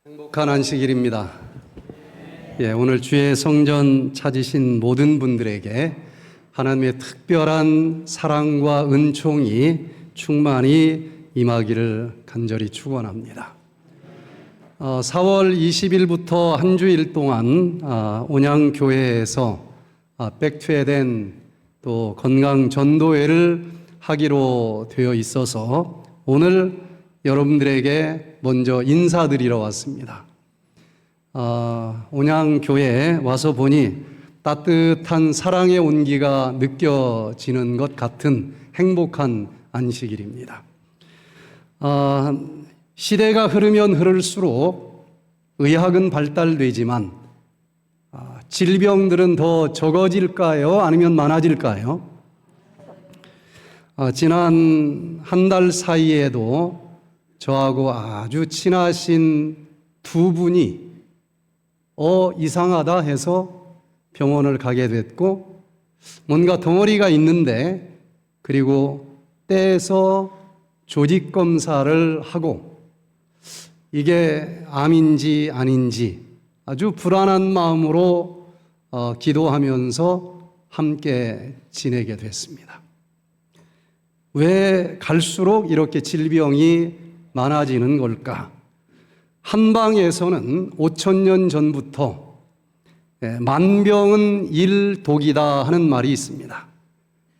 행복한 안식일입니다. 오늘 주의 성전 찾으신 모든 분들에게 하나님의 특별한 사랑과 은총이 충만히 임하기를 간절히 축원합니다. 4월 20일부터 한 주일 동안 온양교회에서 백투에덴 또 건강 전도회를 하기로 되어 있어서 오늘 여러분들에게 먼저 인사드리러 왔습니다. 온양교회에 와서 보니 따뜻한 사랑의 온기가 느껴지는 것 같은 행복한 안식일입니다. 시대가 흐르면 흐를수록 의학은 발달되지만 질병들은 더 적어질까요? 아니면 많아질까요? 지난 한 달 사이에도 저하고 아주 친하신 두 분이 이상하다 해서 병원을 가게 됐고, 뭔가 덩어리가 있는데 그리고 떼서 조직 검사를 하고 이게 암인지 아닌지 아주 불안한 마음으로 기도하면서 함께 지내게 됐습니다. 왜 갈수록 이렇게 질병이 많아지는 걸까? 한방에서는 5,000년 전부터 만병은 일독이다 하는 말이 있습니다.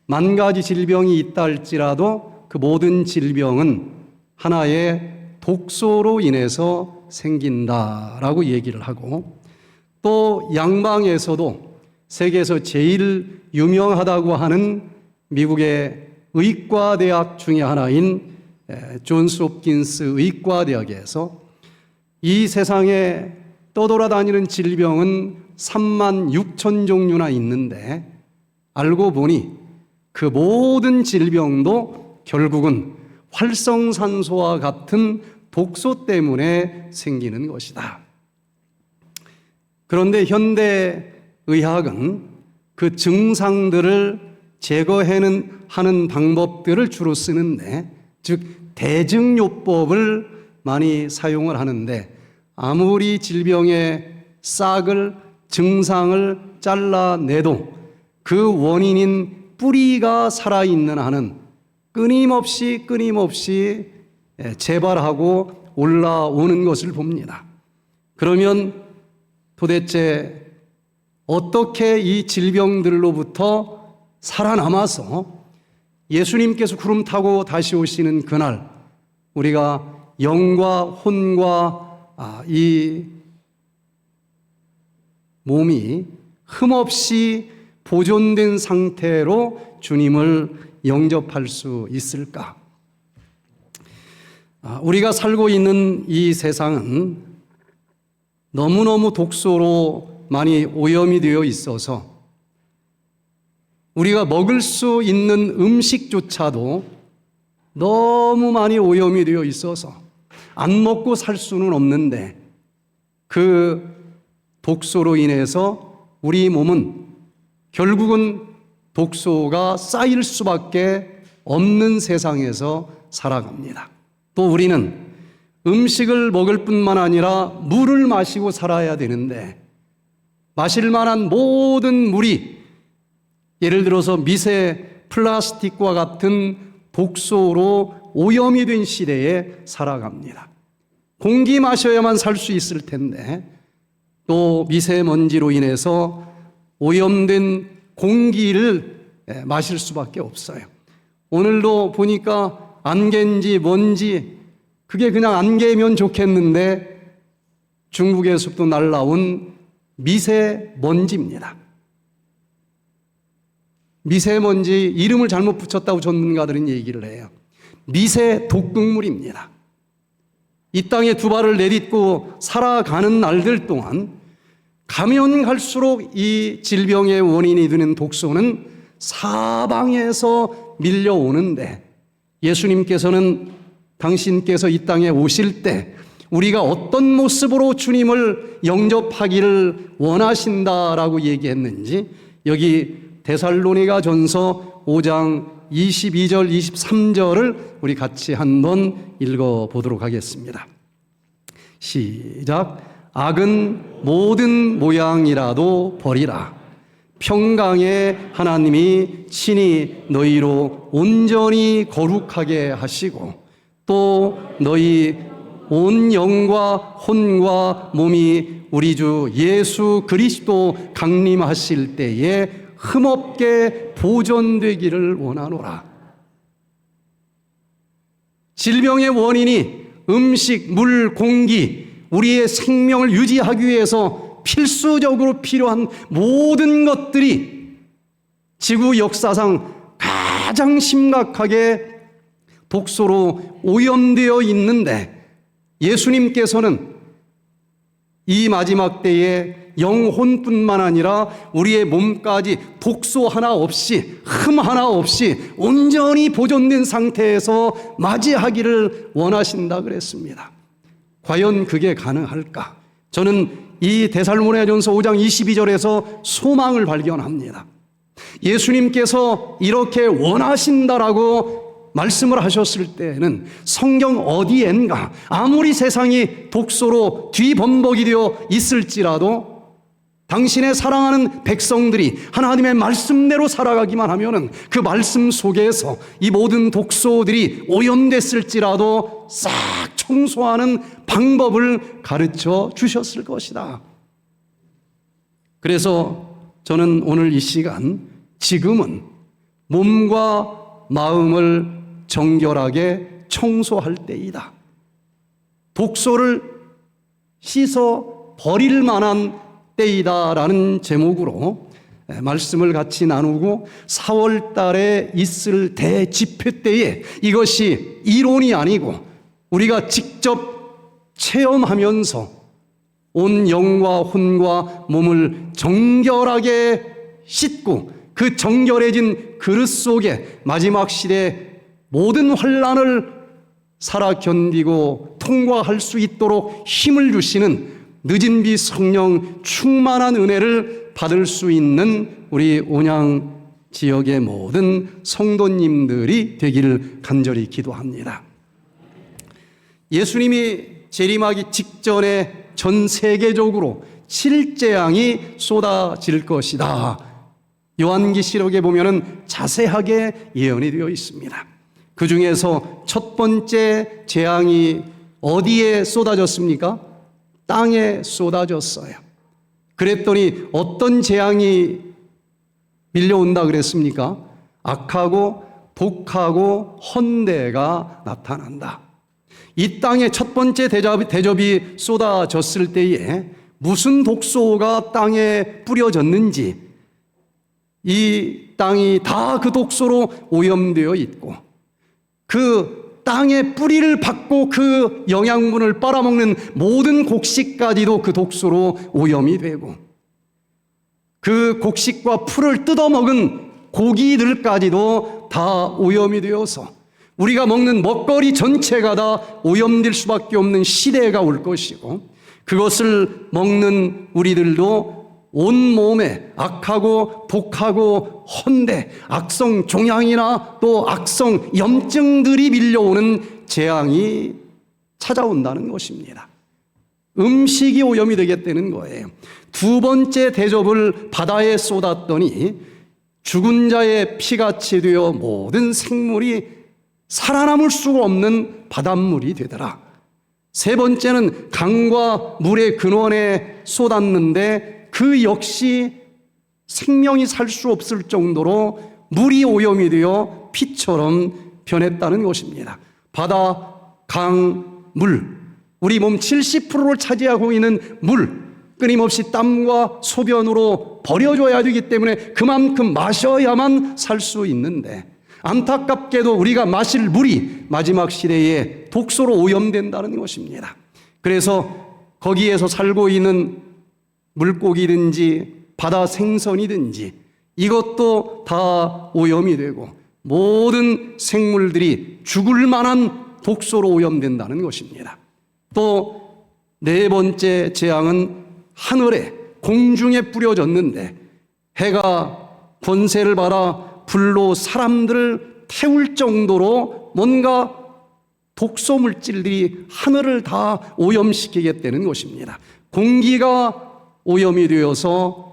만 가지 질병이 있다 할지라도 그 모든 질병은 하나의 독소로 인해서 생긴다라고 얘기를 하고, 또 양방에서도 세계에서 제일 유명하다고 하는 미국의 의과대학 중에 하나인 존스 홉킨스 의과대학에서 이 세상에 떠돌아다니는 질병은 36,000종류나 있는데, 알고 보니 그 모든 질병도 결국은 활성산소와 같은 독소 때문에 생기는 것이다. 그런데 현대 의학은 그 증상들을 제거하는 방법들을 주로 쓰는데, 즉 대증요법을 많이 사용을 하는데, 아무리 질병의 싹을 증상을 잘라내도 그 원인인 뿌리가 살아있는 한은 끊임없이 재발하고 올라오는 것을 봅니다. 그러면 도대체 어떻게 이 질병들로부터 살아남아서 예수님께서 구름 타고 다시 오시는 그날 우리가 영과 혼과 이 몸이 흠없이 보존된 상태로 주님을 영접할 수 있을까? 우리가 살고 있는 이 세상은 너무너무 독소로 많이 오염이 되어 있어서 우리가 먹을 수 있는 음식조차도 너무 많이 오염이 되어 있어서 안 먹고 살 수는 없는데, 그 독소로 인해서 우리 몸은 결국은 독소가 쌓일 수밖에 없는 세상에서 살아갑니다. 또 우리는 음식을 먹을 뿐만 아니라 물을 마시고 살아야 되는데, 마실 만한 모든 물이 예를 들어서 미세 플라스틱과 같은 독소로 오염이 된 시대에 살아갑니다. 공기 마셔야만 살 수 있을 텐데 또 미세먼지로 인해서 오염된 공기를 마실 수밖에 없어요. 오늘도 보니까 안개인지 뭔지, 그게 그냥 안개면 좋겠는데 중국에서부터 날라온 미세먼지입니다. 미세먼지 이름을 잘못 붙였다고 전문가들은 얘기를 해요. 미세 독극물입니다. 이 땅에 두 발을 내딛고 살아가는 날들 동안 가면 갈수록 이 질병의 원인이 되는 독소는 사방에서 밀려오는데, 예수님께서는 당신께서 이 땅에 오실 때 우리가 어떤 모습으로 주님을 영접하기를 원하신다라고 얘기했는지 여기 데살로니가 전서 5장 22절, 23절을 우리 같이 한번 읽어보도록 하겠습니다. 시작. 악은 모든 모양이라도 버리라. 평강의 하나님이 친히 너희로 온전히 거룩하게 하시고 또 너희 온 영과 혼과 몸이 우리 주 예수 그리스도 강림하실 때에 흠없게 보존되기를 원하노라. 질병의 원인이 음식, 물, 공기, 우리의 생명을 유지하기 위해서 필수적으로 필요한 모든 것들이 지구 역사상 가장 심각하게 독소로 오염되어 있는데, 예수님께서는 이 마지막 때에 영혼뿐만 아니라 우리의 몸까지 독소 하나 없이, 흠 하나 없이 온전히 보존된 상태에서 맞이하기를 원하신다 그랬습니다. 과연 그게 가능할까? 저는 이 데살로니가전서 5장 22절에서 소망을 발견합니다. 예수님께서 이렇게 원하신다라고 말씀을 하셨을 때는 성경 어디엔가 아무리 세상이 독소로 뒤범벅이 되어 있을지라도 당신의 사랑하는 백성들이 하나님의 말씀대로 살아가기만 하면은 그 말씀 속에서 이 모든 독소들이 오염됐을지라도 싹 청소하는 방법을 가르쳐 주셨을 것이다. 그래서 저는 오늘 이 시간, 지금은 몸과 마음을 정결하게 청소할 때이다. 독소를 씻어 버릴 만한 때이다라는 제목으로 말씀을 같이 나누고, 4월 달에 있을 대집회 때에 이것이 이론이 아니고 우리가 직접 체험하면서 온 영과 혼과 몸을 정결하게 씻고 그 정결해진 그릇 속에 마지막 시대 모든 환난을 살아 견디고 통과할 수 있도록 힘을 주시는 늦은 비 성령 충만한 은혜를 받을 수 있는 우리 온양 지역의 모든 성도님들이 되기를 간절히 기도합니다. 예수님이 재림하기 직전에 전 세계적으로 실재앙이 쏟아질 것이다. 요한계시록에 보면은 자세하게 예언이 되어 있습니다. 그 중에서 첫 번째 재앙이 어디에 쏟아졌습니까? 땅에 쏟아졌어요. 그랬더니 어떤 재앙이 밀려온다 그랬습니까? 악하고 독하고 헌대가 나타난다. 이 땅에 첫 번째 대접이 쏟아졌을 때에 무슨 독소가 땅에 뿌려졌는지, 이 땅이 다 그 독소로 오염되어 있고, 그 땅의 뿌리를 받고 그 영양분을 빨아먹는 모든 곡식까지도 그 독소로 오염이 되고, 그 곡식과 풀을 뜯어먹은 고기들까지도 다 오염이 되어서 우리가 먹는 먹거리 전체가 다 오염될 수밖에 없는 시대가 올 것이고, 그것을 먹는 우리들도 온몸에 악하고 독하고 헌대, 악성 종양이나 또 악성 염증들이 밀려오는 재앙이 찾아온다는 것입니다. 음식이 오염이 되겠다는 거예요. 두 번째 대접을 바다에 쏟았더니 죽은 자의 피같이 되어 모든 생물이 살아남을 수가 없는 바닷물이 되더라. 세 번째는 강과 물의 근원에 쏟았는데 그 역시 생명이 살 수 없을 정도로 물이 오염이 되어 피처럼 변했다는 것입니다. 바다, 강, 물, 우리 몸 70%를 차지하고 있는 물, 끊임없이 땀과 소변으로 버려줘야 되기 때문에 그만큼 마셔야만 살 수 있는데, 안타깝게도 우리가 마실 물이 마지막 시대에 독소로 오염된다는 것입니다. 그래서 거기에서 살고 있는 물고기든지 바다 생선이든지 이것도 다 오염이 되고 모든 생물들이 죽을 만한 독소로 오염된다는 것입니다. 또 네 번째 재앙은 하늘에, 공중에 뿌려졌는데 해가 권세를 받아 불로 사람들을 태울 정도로 뭔가 독소 물질들이 하늘을 다 오염시키겠다는 것입니다. 공기가 오염이 되어서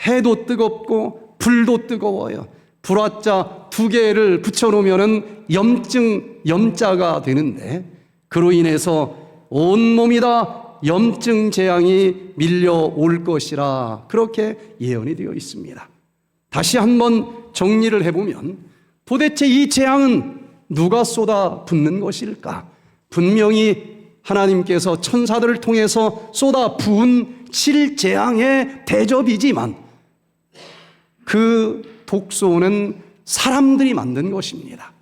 해도 뜨겁고 불도 뜨거워요. 불화자 2개를 붙여놓으면 염자가 되는데, 그로 인해서 온몸이 다 염증 재앙이 밀려올 것이라 그렇게 예언이 되어 있습니다. 다시 한번 정리를 해보면 도대체 이 재앙은 누가 쏟아붓는 것일까? 분명히 하나님께서 천사들을 통해서 쏟아부은 질재앙의 대접이지만 그 독소는 사람들이 만든 것입니다.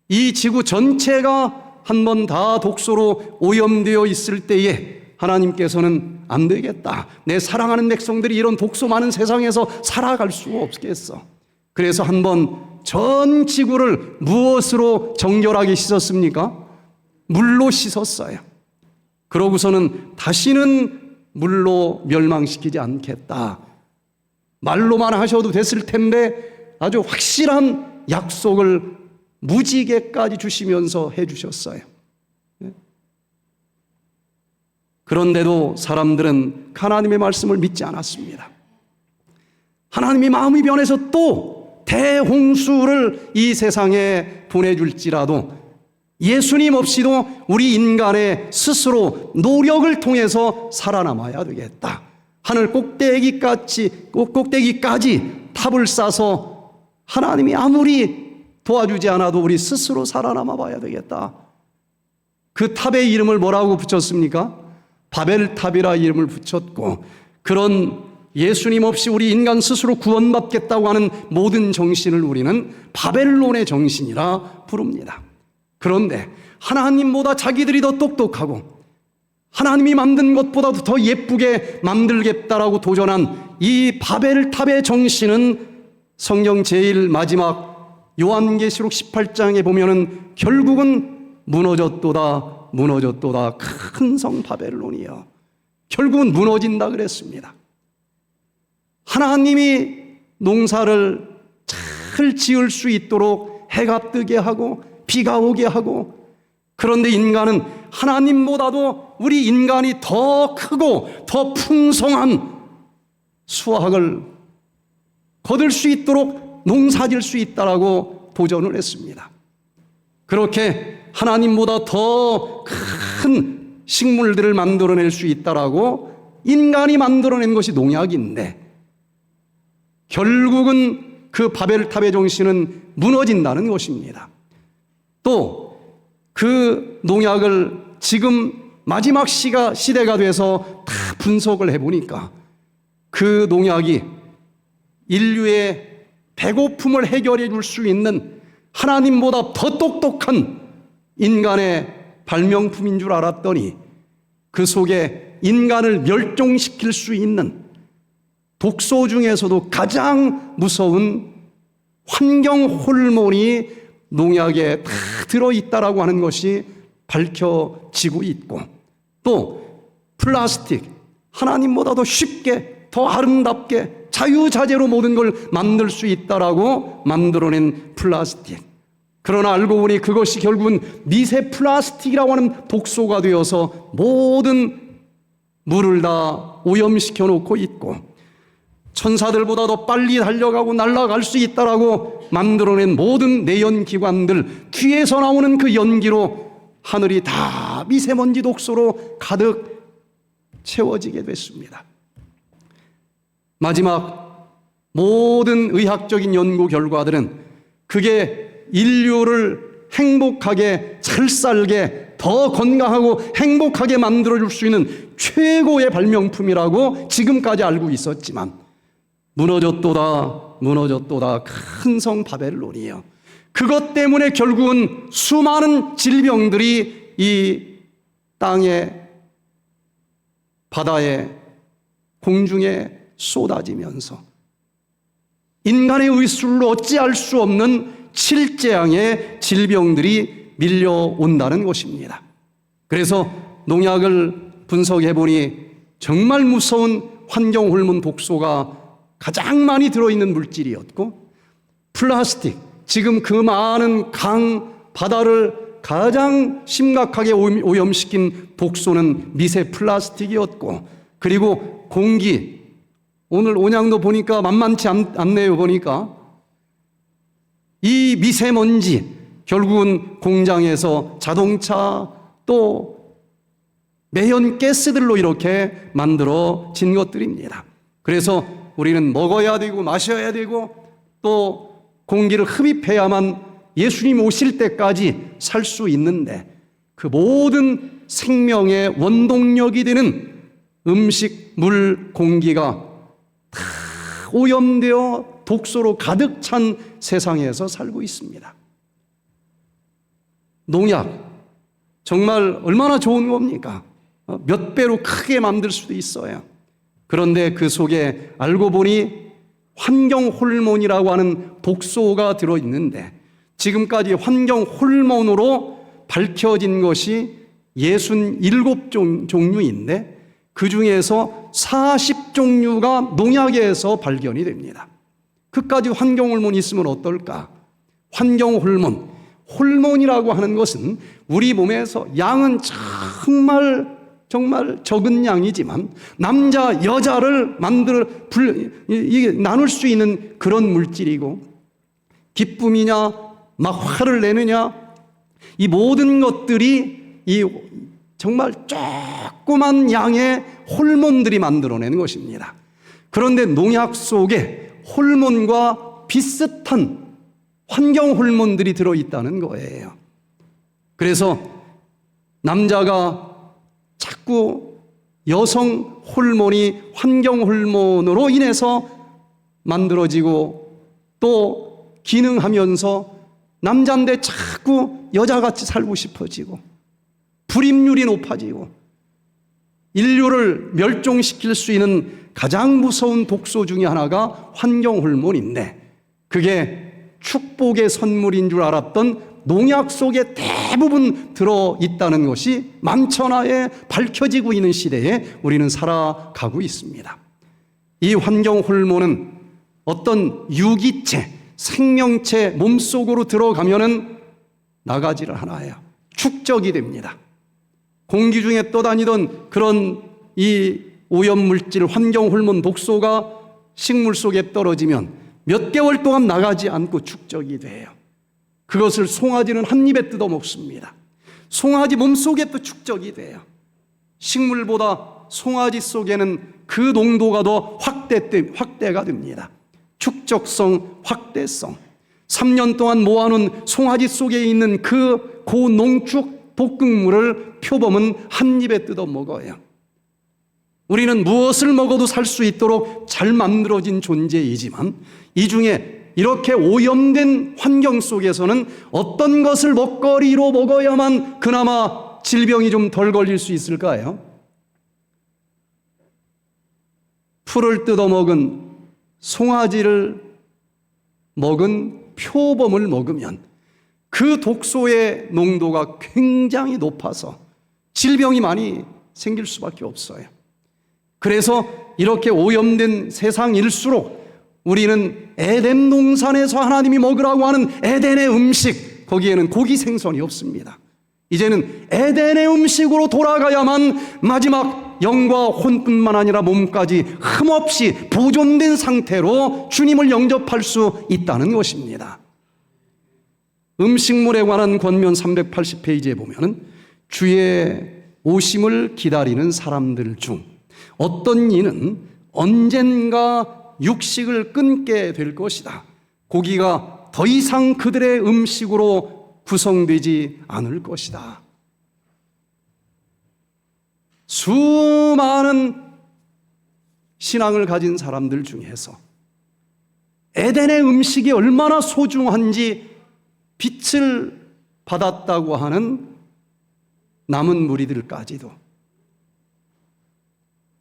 이 지구 전체가 한번 다 독소로 오염되어 있을 때에 하나님께서는 안 되겠다, 내 사랑하는 백성들이 이런 독소 많은 세상에서 살아갈 수가 없겠어. 그래서 한번 전 지구를 무엇으로 정결하게 씻었습니까? 물로 씻었어요. 그러고서는 다시는 물로 멸망시키지 않겠다. 말로만 하셔도 됐을 텐데 아주 확실한 약속을 무지개까지 주시면서 해주셨어요. 그런데도 사람들은 하나님의 말씀을 믿지 않았습니다. 하나님이 마음이 변해서 또 대홍수를 이 세상에 보내줄지라도 예수님 없이도 우리 인간의 스스로 노력을 통해서 살아남아야 되겠다. 하늘 꼭대기까지 탑을 쌓아서 하나님이 아무리 도와주지 않아도 우리 스스로 살아남아 봐야 되겠다. 그 탑의 이름을 뭐라고 붙였습니까? 바벨탑이라 이름을 붙였고, 그런 예수님 없이 우리 인간 스스로 구원받겠다고 하는 모든 정신을 우리는 바벨론의 정신이라 부릅니다. 그런데 하나님보다 자기들이 더 똑똑하고 하나님이 만든 것보다도 더 예쁘게 만들겠다라고 도전한 이 바벨탑의 정신은 성경 제일 마지막 요한계시록 18장에 보면은 결국은 무너졌도다 큰 성 바벨론이여. 결국은 무너진다 그랬습니다. 하나님이 농사를 잘 지을 수 있도록 해가 뜨게 하고 비가 오게 하고, 그런데 인간은 하나님보다도 우리 인간이 더 크고 더 풍성한 수확을 거둘 수 있도록 농사질 수 있다라고 도전을 했습니다. 그렇게 하나님보다 더 큰 식물들을 만들어낼 수 있다라고 인간이 만들어낸 것이 농약인데, 결국은 그 바벨탑의 정신은 무너진다는 것입니다. 또 그 농약을 지금 마지막 시대가 돼서 다 분석을 해보니까 그 농약이 인류의 배고픔을 해결해 줄 수 있는 하나님보다 더 똑똑한 인간의 발명품인 줄 알았더니 그 속에 인간을 멸종시킬 수 있는 독소 중에서도 가장 무서운 환경 호르몬이 농약에 다 들어있다라고 하는 것이 밝혀지고 있고, 또 플라스틱, 하나님보다도 쉽게 더 아름답게 자유자재로 모든 걸 만들 수 있다라고 만들어낸 플라스틱. 그러나 알고 보니 그것이 결국은 미세 플라스틱이라고 하는 독소가 되어서 모든 물을 다 오염시켜 놓고 있고, 천사들보다 더 빨리 달려가고 날아갈 수 있다라고 만들어낸 모든 내연기관들, 귀에서 나오는 그 연기로 하늘이 다 미세먼지 독소로 가득 채워지게 됐습니다. 마지막 모든 의학적인 연구 결과들은 그게 인류를 행복하게 잘 살게 더 건강하고 행복하게 만들어줄 수 있는 최고의 발명품이라고 지금까지 알고 있었지만, 무너졌도다 큰 성 바벨론이요. 그것 때문에 결국은 수많은 질병들이 이 땅에, 바다에, 공중에 쏟아지면서 인간의 의술로 어찌할 수 없는 칠재앙의 질병들이 밀려온다는 것입니다. 그래서 농약을 분석해 보니 정말 무서운 환경 호르몬 독소가 가장 많이 들어있는 물질이었고, 플라스틱, 지금 그 많은 강, 바다를 가장 심각하게 오염시킨 독소는 미세 플라스틱이었고, 그리고 공기, 오늘 온양도 보니까 만만치 않네요. 보니까 이 미세먼지, 결국은 공장에서 자동차 또 매연 가스들로 이렇게 만들어진 것들입니다. 그래서 우리는 먹어야 되고 마셔야 되고 또 공기를 흡입해야만 예수님 오실 때까지 살 수 있는데, 그 모든 생명의 원동력이 되는 음식, 물, 공기가 다 오염되어 독소로 가득 찬 세상에서 살고 있습니다. 농약, 정말 얼마나 좋은 겁니까? 몇 배로 크게 만들 수도 있어요. 그런데 그 속에 알고 보니 환경 호르몬이라고 하는 독소가 들어있는데, 지금까지 환경 호르몬으로 밝혀진 것이 67종류인데 그 중에서 40종류가 농약에서 발견이 됩니다. 그까지 환경 호르몬이 있으면 어떨까? 환경 호르몬, 호르몬이라고 하는 것은 우리 몸에서 양은 정말 적은 양이지만 남자, 여자를 나눌 수 있는 그런 물질이고, 기쁨이냐, 막 화를 내느냐, 이 모든 것들이 이 정말 조그만 양의 호르몬들이 만들어내는 것입니다. 그런데 농약 속에 호르몬과 비슷한 환경 호르몬들이 들어있다는 거예요. 그래서 남자가 자꾸 여성 호르몬이 환경 호르몬으로 인해서 만들어지고 또 기능하면서 남자인데 자꾸 여자같이 살고 싶어지고 불임률이 높아지고 인류를 멸종시킬 수 있는 가장 무서운 독소 중에 하나가 환경 호르몬인데, 그게 축복의 선물인 줄 알았던 농약 속에 대부분 들어있다는 것이 만천하에 밝혀지고 있는 시대에 우리는 살아가고 있습니다. 이 환경 호르몬은 어떤 유기체, 생명체 몸속으로 들어가면은 나가지를 않아요. 축적이 됩니다. 공기 중에 떠다니던 그런 이 오염물질, 환경 호르몬 독소가 식물 속에 떨어지면 몇 개월 동안 나가지 않고 축적이 돼요. 그것을 송아지는 한 입에 뜯어 먹습니다. 송아지 몸속에 또 축적이 돼요. 식물보다 송아지 속에는 그 농도가 더 확대가 됩니다. 축적성, 확대성. 3년 동안 모아놓은 송아지 속에 있는 그 고농축 독극물을 표범은 한 입에 뜯어 먹어요. 우리는 무엇을 먹어도 살 수 있도록 잘 만들어진 존재이지만, 이 중에 이렇게 오염된 환경 속에서는 어떤 것을 먹거리로 먹어야만 그나마 질병이 좀 덜 걸릴 수 있을까요? 풀을 뜯어먹은 송아지를 먹은 표범을 먹으면 그 독소의 농도가 굉장히 높아서 질병이 많이 생길 수밖에 없어요. 그래서 이렇게 오염된 세상일수록 우리는 에덴 동산에서 하나님이 먹으라고 하는 에덴의 음식, 거기에는 고기 생선이 없습니다. 이제는 에덴의 음식으로 돌아가야만 마지막 영과 혼뿐만 아니라 몸까지 흠없이 보존된 상태로 주님을 영접할 수 있다는 것입니다. 음식물에 관한 권면 380페이지에 보면은 주의 오심을 기다리는 사람들 중 어떤 이는 언젠가 육식을 끊게 될 것이다. 고기가 더 이상 그들의 음식으로 구성되지 않을 것이다. 수많은 신앙을 가진 사람들 중에서 에덴의 음식이 얼마나 소중한지 빛을 받았다고 하는 남은 무리들까지도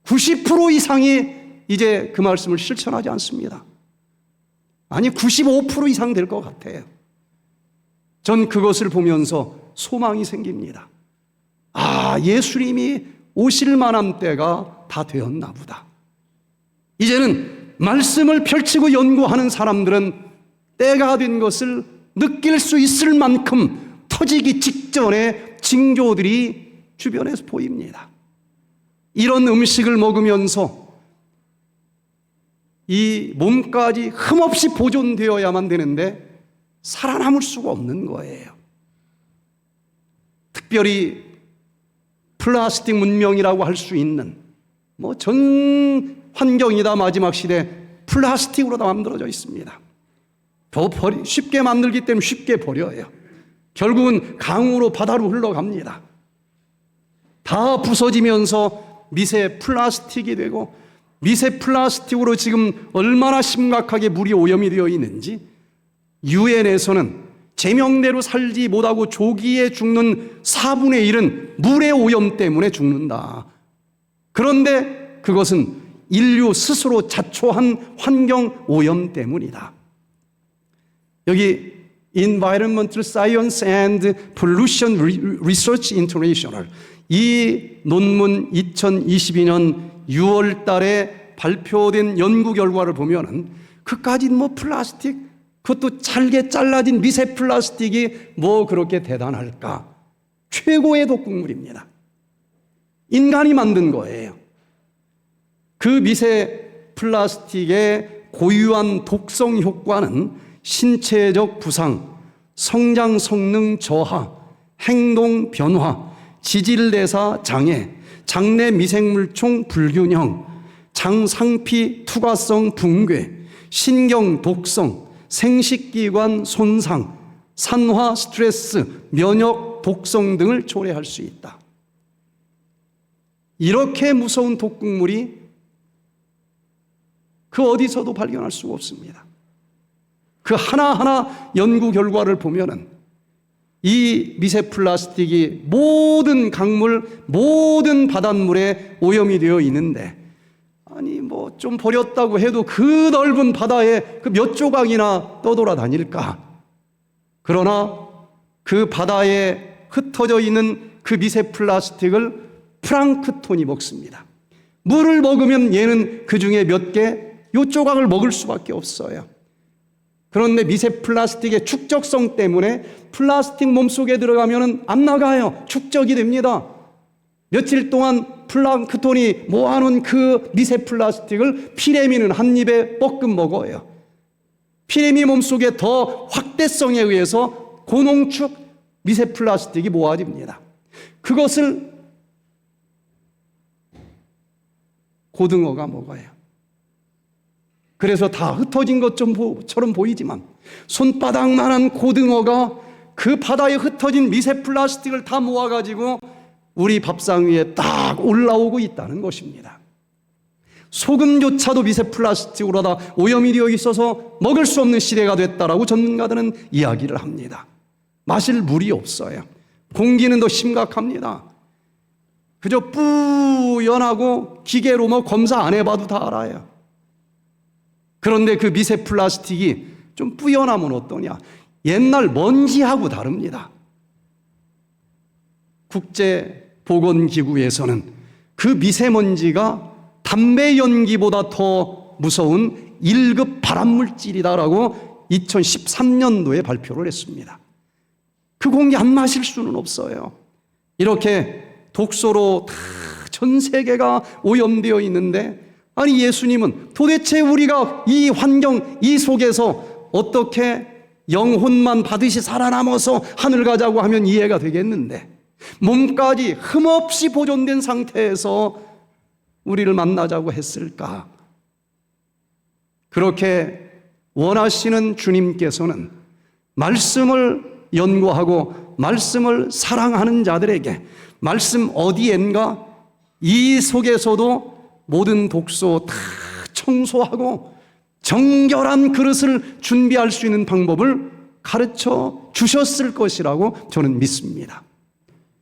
90% 이상이 이제 그 말씀을 실천하지 않습니다. 아니 95% 이상 될 것 같아요. 전 그것을 보면서 소망이 생깁니다. 아, 예수님이 오실 만한 때가 다 되었나 보다. 이제는 말씀을 펼치고 연구하는 사람들은 때가 된 것을 느낄 수 있을 만큼 터지기 직전의 징조들이 주변에서 보입니다. 이런 음식을 먹으면서 이 몸까지 흠없이 보존되어야만 되는데 살아남을 수가 없는 거예요. 특별히 플라스틱 문명이라고 할 수 있는 전 환경이다 마지막 시대 플라스틱으로 다 만들어져 있습니다. 쉽게 만들기 때문에 쉽게 버려요. 결국은 강으로 바다로 흘러갑니다. 다 부서지면서 미세 플라스틱이 되고 미세 플라스틱으로 지금 얼마나 심각하게 물이 오염이 되어 있는지 유엔에서는 제명대로 살지 못하고 조기에 죽는 4분의 1은 물의 오염 때문에 죽는다. 그런데 그것은 인류 스스로 자초한 환경 오염 때문이다. 여기 Environmental Science and Pollution Research International 이 논문 2022년 6월 달에 발표된 연구 결과를 보면은 그까지 플라스틱 그것도 잘게 잘라진 미세 플라스틱이 그렇게 대단할까? 최고의 독극물입니다. 인간이 만든 거예요. 그 미세 플라스틱의 고유한 독성 효과는 신체적 부상, 성장 성능 저하, 행동 변화, 지질대사 장애, 장내 미생물총 불균형, 장상피 투과성 붕괴, 신경 독성, 생식기관 손상, 산화 스트레스, 면역 독성 등을 초래할 수 있다. 이렇게 무서운 독극물이 그 어디서도 발견할 수가 없습니다. 그 하나하나 연구 결과를 보면은 이 미세 플라스틱이 모든 강물, 모든 바닷물에 오염이 되어 있는데 좀 버렸다고 해도 그 넓은 바다에 그 몇 조각이나 떠돌아다닐까? 그러나 그 바다에 흩어져 있는 그 미세 플라스틱을 플랑크톤이 먹습니다. 물을 먹으면 얘는 그 중에 몇 개, 요 조각을 먹을 수밖에 없어요. 그런데 미세 플라스틱의 축적성 때문에 플라스틱 몸속에 들어가면 안 나가요. 축적이 됩니다. 며칠 동안 플랑크톤이 모아놓은 그 미세 플라스틱을 피레미는 한 입에 뻐끔 먹어요. 피레미 몸속에 더 확대성에 의해서 고농축 미세 플라스틱이 모아집니다. 그것을 고등어가 먹어요. 그래서 다 흩어진 것처럼 보이지만 손바닥만한 고등어가 그 바다에 흩어진 미세 플라스틱을 다 모아가지고 우리 밥상 위에 딱 올라오고 있다는 것입니다. 소금조차도 미세 플라스틱으로 다 오염이 되어 있어서 먹을 수 없는 시대가 됐다라고 전문가들은 이야기를 합니다. 마실 물이 없어요. 공기는 더 심각합니다. 그저 뿌연하고 기계로 검사 안 해봐도 다 알아요. 그런데 그 미세 플라스틱이 좀 뿌연하면 어떠냐? 옛날 먼지하고 다릅니다. 국제보건기구에서는 그 미세먼지가 담배 연기보다 더 무서운 1급 발암물질이다라고 2013년도에 발표를 했습니다. 그 공기 안 마실 수는 없어요. 이렇게 독소로 다 전 세계가 오염되어 있는데 예수님은 도대체 우리가 이 환경, 이 속에서 어떻게 영혼만 받으시 살아남아서 하늘 가자고 하면 이해가 되겠는데 몸까지 흠없이 보존된 상태에서 우리를 만나자고 했을까? 그렇게 원하시는 주님께서는 말씀을 연구하고 말씀을 사랑하는 자들에게 말씀 어디엔가 이 속에서도 모든 독소 다 청소하고 정결한 그릇을 준비할 수 있는 방법을 가르쳐 주셨을 것이라고 저는 믿습니다.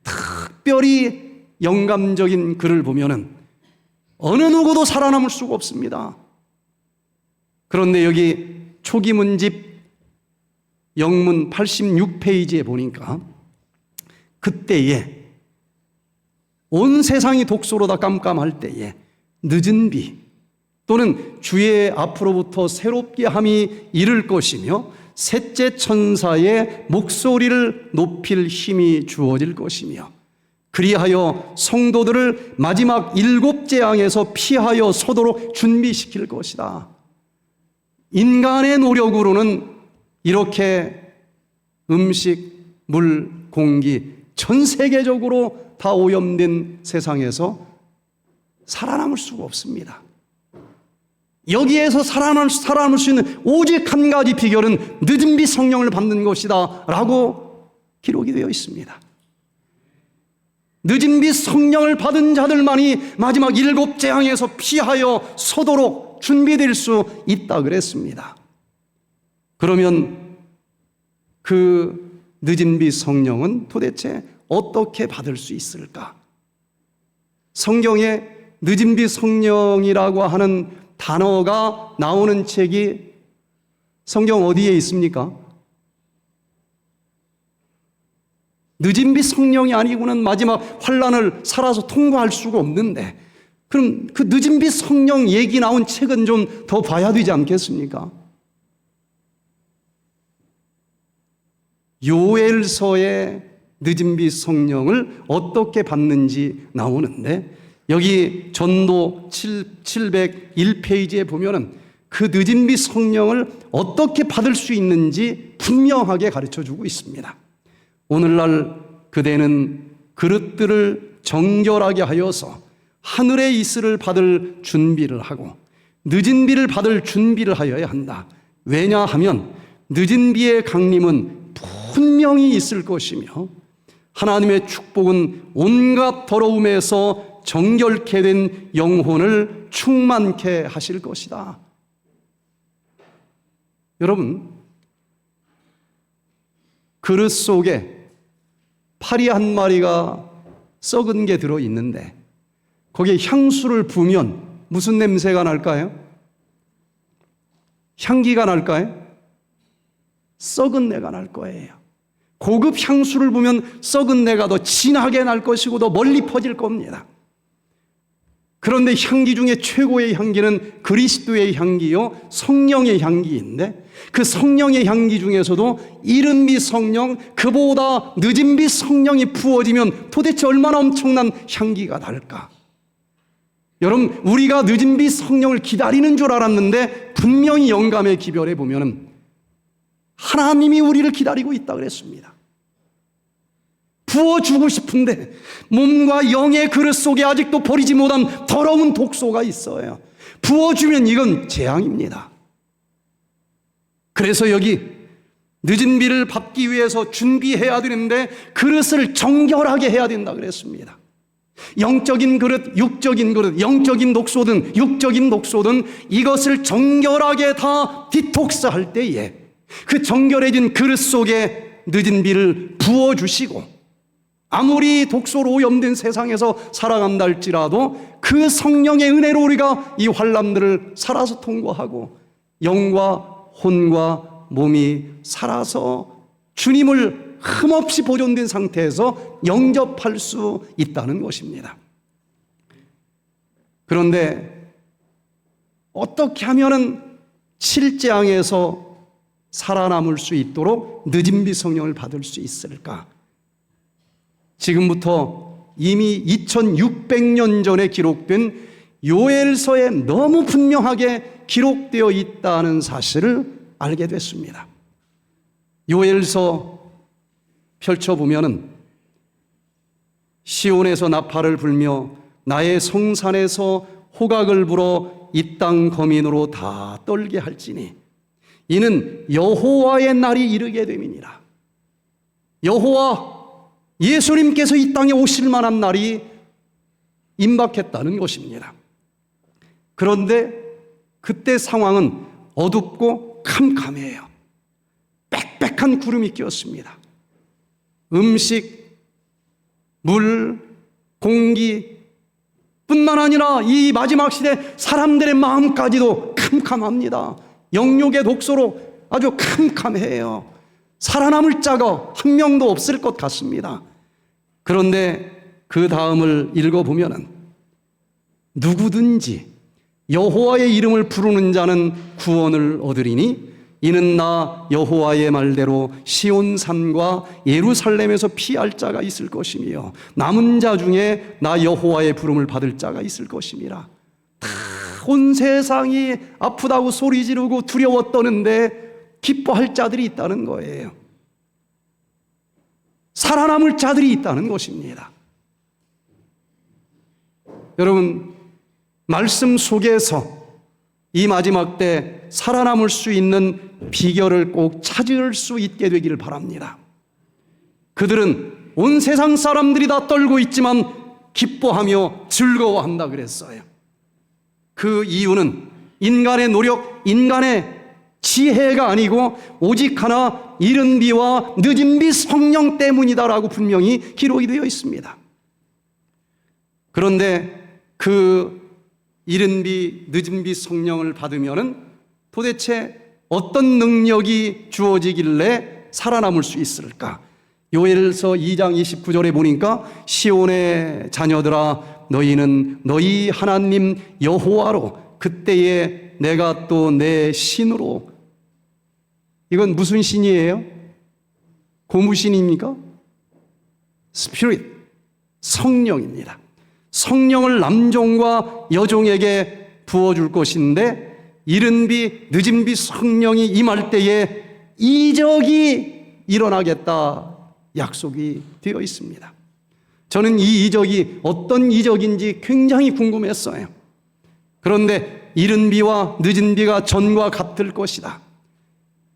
특별히 영감적인 글을 보면은 어느 누구도 살아남을 수가 없습니다. 그런데 여기 초기 문집 영문 86페이지에 보니까 그때에 온 세상이 독소로 다 깜깜할 때에 늦은 비 또는 주의 앞으로부터 새롭게 함이 이를 것이며 셋째 천사의 목소리를 높일 힘이 주어질 것이며, 그리하여 성도들을 마지막 7 재앙에서 피하여 서도록 준비시킬 것이다. 인간의 노력으로는 이렇게 음식, 물, 공기 전 세계적으로 다 오염된 세상에서 살아남을 수가 없습니다. 여기에서 살아남을 수 있는 오직 한 가지 비결은 늦은 빛 성령을 받는 것이다 라고 기록이 되어 있습니다. 늦은 빛 성령을 받은 자들만이 마지막 7 재앙에서 피하여 서도록 준비될 수 있다 그랬습니다. 그러면 그 늦은 빛 성령은 도대체 어떻게 받을 수 있을까? 성경에 늦은 빛 성령이라고 하는 단어가 나오는 책이 성경 어디에 있습니까? 늦은 빛 성령이 아니고는 마지막 환난을 살아서 통과할 수가 없는데, 그럼 그 늦은 빛 성령 얘기 나온 책은 좀 더 봐야 되지 않겠습니까? 요엘서의 늦은 빛 성령을 어떻게 받는지 나오는데, 여기 전도 701페이지에 보면은 그 늦은 빛 성령을 어떻게 받을 수 있는지 분명하게 가르쳐 주고 있습니다. 오늘날 그대는 그릇들을 정결하게 하여서 하늘의 이슬을 받을 준비를 하고 늦은 비를 받을 준비를 하여야 한다. 왜냐하면 늦은 비의 강림은 분명히 있을 것이며 하나님의 축복은 온갖 더러움에서 정결케 된 영혼을 충만케 하실 것이다. 여러분, 그릇 속에 파리 한 마리가 썩은 게 들어있는데 거기에 향수를 부으면 무슨 냄새가 날까요? 향기가 날까요? 썩은 내가 날 거예요. 고급 향수를 부으면 썩은 내가 더 진하게 날 것이고 더 멀리 퍼질 겁니다. 그런데 향기 중에 최고의 향기는 그리스도의 향기요, 성령의 향기인데, 그 성령의 향기 중에서도 이른 빛 성령, 그보다 늦은 빛 성령이 부어지면 도대체 얼마나 엄청난 향기가 날까? 여러분, 우리가 늦은 빛 성령을 기다리는 줄 알았는데 분명히 영감의 기별에 보면은 하나님이 우리를 기다리고 있다 그랬습니다. 부어주고 싶은데 몸과 영의 그릇 속에 아직도 버리지 못한 더러운 독소가 있어요. 부어주면 이건 재앙입니다. 그래서 여기 늦은 비를 받기 위해서 준비해야 되는데 그릇을 정결하게 해야 된다 그랬습니다. 영적인 그릇, 육적인 그릇, 영적인 독소든 육적인 독소든 이것을 정결하게 다 디톡스할 때에 그 정결해진 그릇 속에 늦은 비를 부어주시고, 아무리 독소로 오염된 세상에서 살아간다 할지라도 그 성령의 은혜로 우리가 이 환난들을 살아서 통과하고 영과 혼과 몸이 살아서 주님을 흠없이 보존된 상태에서 영접할 수 있다는 것입니다. 그런데 어떻게 하면은 7재앙에서 살아남을 수 있도록 늦은 빛 성령을 받을 수 있을까? 지금부터 이미 2600년 전에 기록된 요엘서에 너무 분명하게 기록되어 있다는 사실을 알게 됐습니다. 요엘서 펼쳐보면은 시온에서 나팔을 불며 나의 성산에서 호각을 불어 이 땅 거민으로 다 떨게 할지니 이는 여호와의 날이 이르게 됨이니라. 여호와 예수님께서 이 땅에 오실 만한 날이 임박했다는 것입니다. 그런데 그때 상황은 어둡고 캄캄해요. 빽빽한 구름이 끼었습니다. 음식, 물, 공기 뿐만 아니라 이 마지막 시대 사람들의 마음까지도 캄캄합니다. 영육의 독소로 아주 캄캄해요. 살아남을 자가 한 명도 없을 것 같습니다. 그런데 그 다음을 읽어보면 누구든지 여호와의 이름을 부르는 자는 구원을 얻으리니 이는 나 여호와의 말대로 시온산과 예루살렘에서 피할 자가 있을 것이며 남은 자 중에 나 여호와의 부름을 받을 자가 있을 것임이라. 다 온 세상이 아프다고 소리 지르고 두려워 떠는데 기뻐할 자들이 있다는 거예요. 살아남을 자들이 있다는 것입니다. 여러분, 말씀 속에서 이 마지막 때 살아남을 수 있는 비결을 꼭 찾을 수 있게 되기를 바랍니다. 그들은 온 세상 사람들이 다 떨고 있지만 기뻐하며 즐거워한다 그랬어요. 그 이유는 인간의 노력, 인간의 지혜가 아니고 오직 하나 이른 비와 늦은 비 성령 때문이다라고 분명히 기록이 되어 있습니다. 그런데 그 이른 비, 늦은 비 성령을 받으면은 도대체 어떤 능력이 주어지길래 살아남을 수 있을까? 요엘서 2장 29절에 보니까 시온의 자녀들아 너희는 너희 하나님 여호와로 그때에 내가 또 내 신으로, 이건 무슨 신이에요? 고무신입니까? 스피릿, 성령입니다. 성령을 남종과 여종에게 부어줄 것인데 이른 비 늦은 비 성령이 임할 때에 이적이 일어나겠다 약속이 되어 있습니다. 저는 이 이적이 어떤 이적인지 굉장히 궁금했어요. 그런데 이른 비와 늦은 비가 전과 같을 것이다.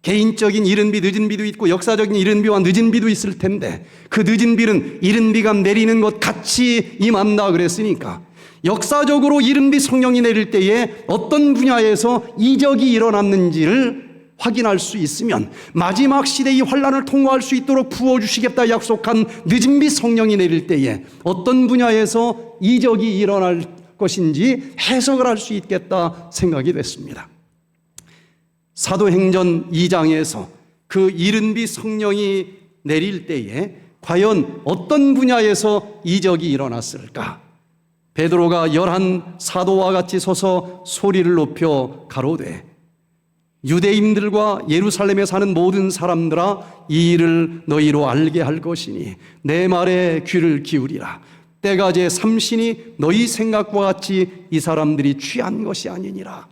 개인적인 이른 비, 늦은 비도 있고 역사적인 이른 비와 늦은 비도 있을 텐데 그 늦은 비는 이른 비가 내리는 것 같이 임한다 그랬으니까 역사적으로 이른 비 성령이 내릴 때에 어떤 분야에서 이적이 일어났는지를 확인할 수 있으면 마지막 시대의 환란을 통과할 수 있도록 부어주시겠다 약속한 늦은 비 성령이 내릴 때에 어떤 분야에서 이적이 일어날 것인지 해석을 할 수 있겠다 생각이 됐습니다. 사도행전 2장에서 그 이른 비 성령이 내릴 때에 과연 어떤 분야에서 이적이 일어났을까? 베드로가 11 사도와 같이 서서 소리를 높여 가로되 유대인들과 예루살렘에 사는 모든 사람들아 이 일을 너희로 알게 할 것이니 내 말에 귀를 기울이라. 때가 제 삼신이 너희 생각과 같이 이 사람들이 취한 것이 아니니라.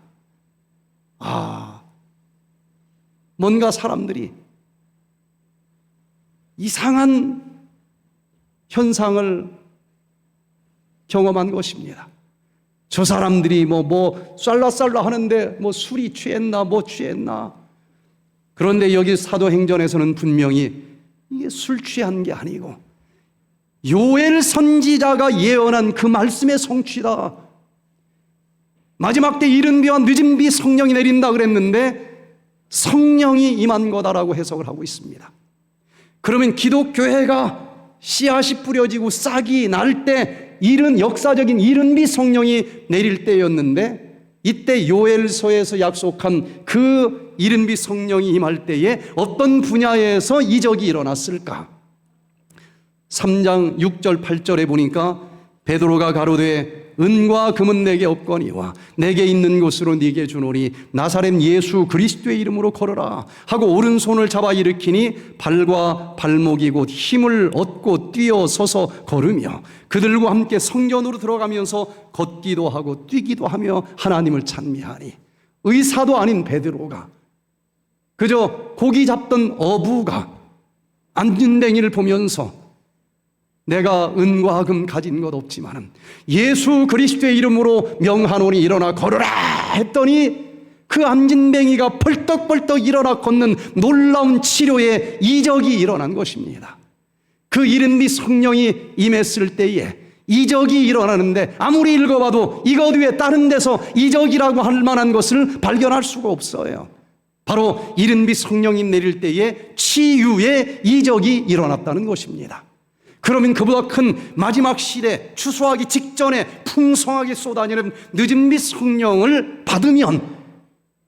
뭔가 사람들이 이상한 현상을 경험한 것입니다. 저 사람들이 쌀라쌀라 하는데 술이 취했나 취했나. 그런데 여기 사도행전에서는 분명히 이게 술 취한 게 아니고 요엘 선지자가 예언한 그 말씀의 성취다. 마지막 때 이른 비와 늦은 비 성령이 내린다 그랬는데 성령이 임한 거다라고 해석을 하고 있습니다. 그러면 기독교회가 씨앗이 뿌려지고 싹이 날 때 역사적인 이른 비 성령이 내릴 때였는데 이때 요엘서에서 약속한 그 이른 비 성령이 임할 때에 어떤 분야에서 이적이 일어났을까? 3장 6절 8절에 보니까 베드로가 가로되 은과 금은 내게 없거니와 내게 있는 곳으로 네게 주노니 나사렛 예수 그리스도의 이름으로 걸어라 하고 오른손을 잡아 일으키니 발과 발목이 곧 힘을 얻고 뛰어 서서 걸으며 그들과 함께 성전으로 들어가면서 걷기도 하고 뛰기도 하며 하나님을 찬미하니 의사도 아닌 베드로가 그저 고기 잡던 어부가 안진뱅이를 보면서 내가 은과 금 가진 것 없지만 예수 그리스도의 이름으로 명하노니 일어나 걸어라 했더니 그 안진뱅이가 벌떡벌떡 일어나 걷는 놀라운 치료의 이적이 일어난 것입니다. 그 이른 비 성령이 임했을 때에 이적이 일어나는데 아무리 읽어봐도 이것 외에 다른 데서 이적이라고 할 만한 것을 발견할 수가 없어요. 바로 이른 비 성령이 내릴 때에 치유의 이적이 일어났다는 것입니다. 그러면 그보다 큰 마지막 시대 추수하기 직전에 풍성하게 쏟아지는 늦은 비 성령을 받으면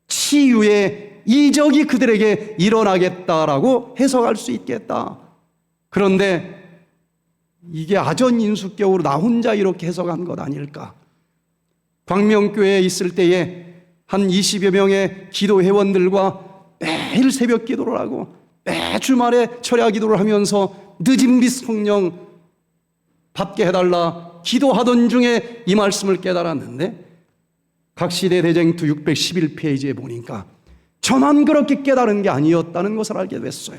치유의 이적이 그들에게 일어나겠다라고 해석할 수 있겠다. 그런데 이게 아전인수격으로 나 혼자 이렇게 해석한 것 아닐까? 광명교회에 있을 때에 한 20여 명의 기도 회원들과 매일 새벽 기도를 하고 매 주말에 철야 기도를 하면서 늦은 빛 성령 받게 해달라 기도하던 중에 이 말씀을 깨달았는데 각시대 대쟁투 611페이지에 보니까 저만 그렇게 깨달은 게 아니었다는 것을 알게 됐어요.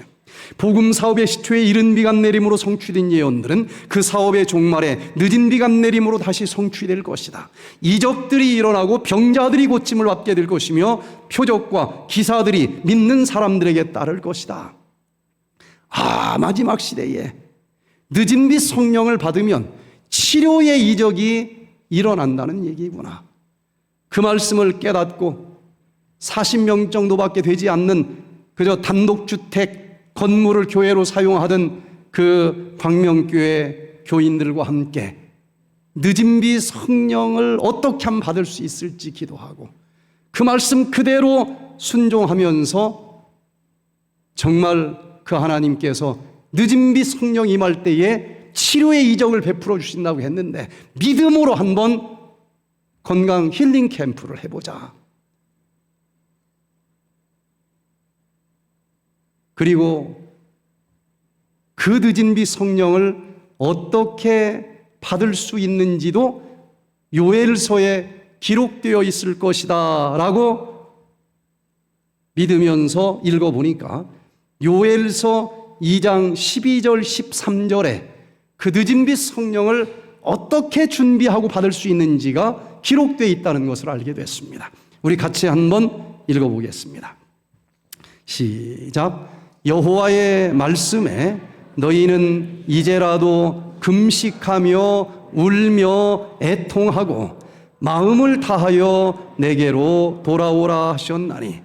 복음 사업의 시초에 이른 비가 내림으로 성취된 예언들은 그 사업의 종말에 늦은 비가 내림으로 다시 성취될 것이다. 이적들이 일어나고 병자들이 고침을 받게 될 것이며 표적과 기사들이 믿는 사람들에게 따를 것이다. 마지막 시대에 늦은 빛 성령을 받으면 치료의 이적이 일어난다는 얘기구나. 그 말씀을 깨닫고 40명 정도밖에 되지 않는 그저 단독주택 건물을 교회로 사용하던 그 광명교회 교인들과 함께 늦은 빛 성령을 어떻게 하면 받을 수 있을지 기도하고 그 말씀 그대로 순종하면서 정말 그 하나님께서 늦은 빛 성령 임할 때에 치료의 이적을 베풀어 주신다고 했는데 믿음으로 한번 건강 힐링 캠프를 해보자. 그리고 그 늦은 빛 성령을 어떻게 받을 수 있는지도 요엘서에 기록되어 있을 것이다 라고 믿으면서 읽어보니까 요엘서 2장 12절 13절에 그 늦은 빛 성령을 어떻게 준비하고 받을 수 있는지가 기록되어 있다는 것을 알게 됐습니다. 우리 같이 한번 읽어보겠습니다. 시작. 여호와의 말씀에 너희는 이제라도 금식하며 울며 애통하고 마음을 다하여 내게로 돌아오라 하셨나니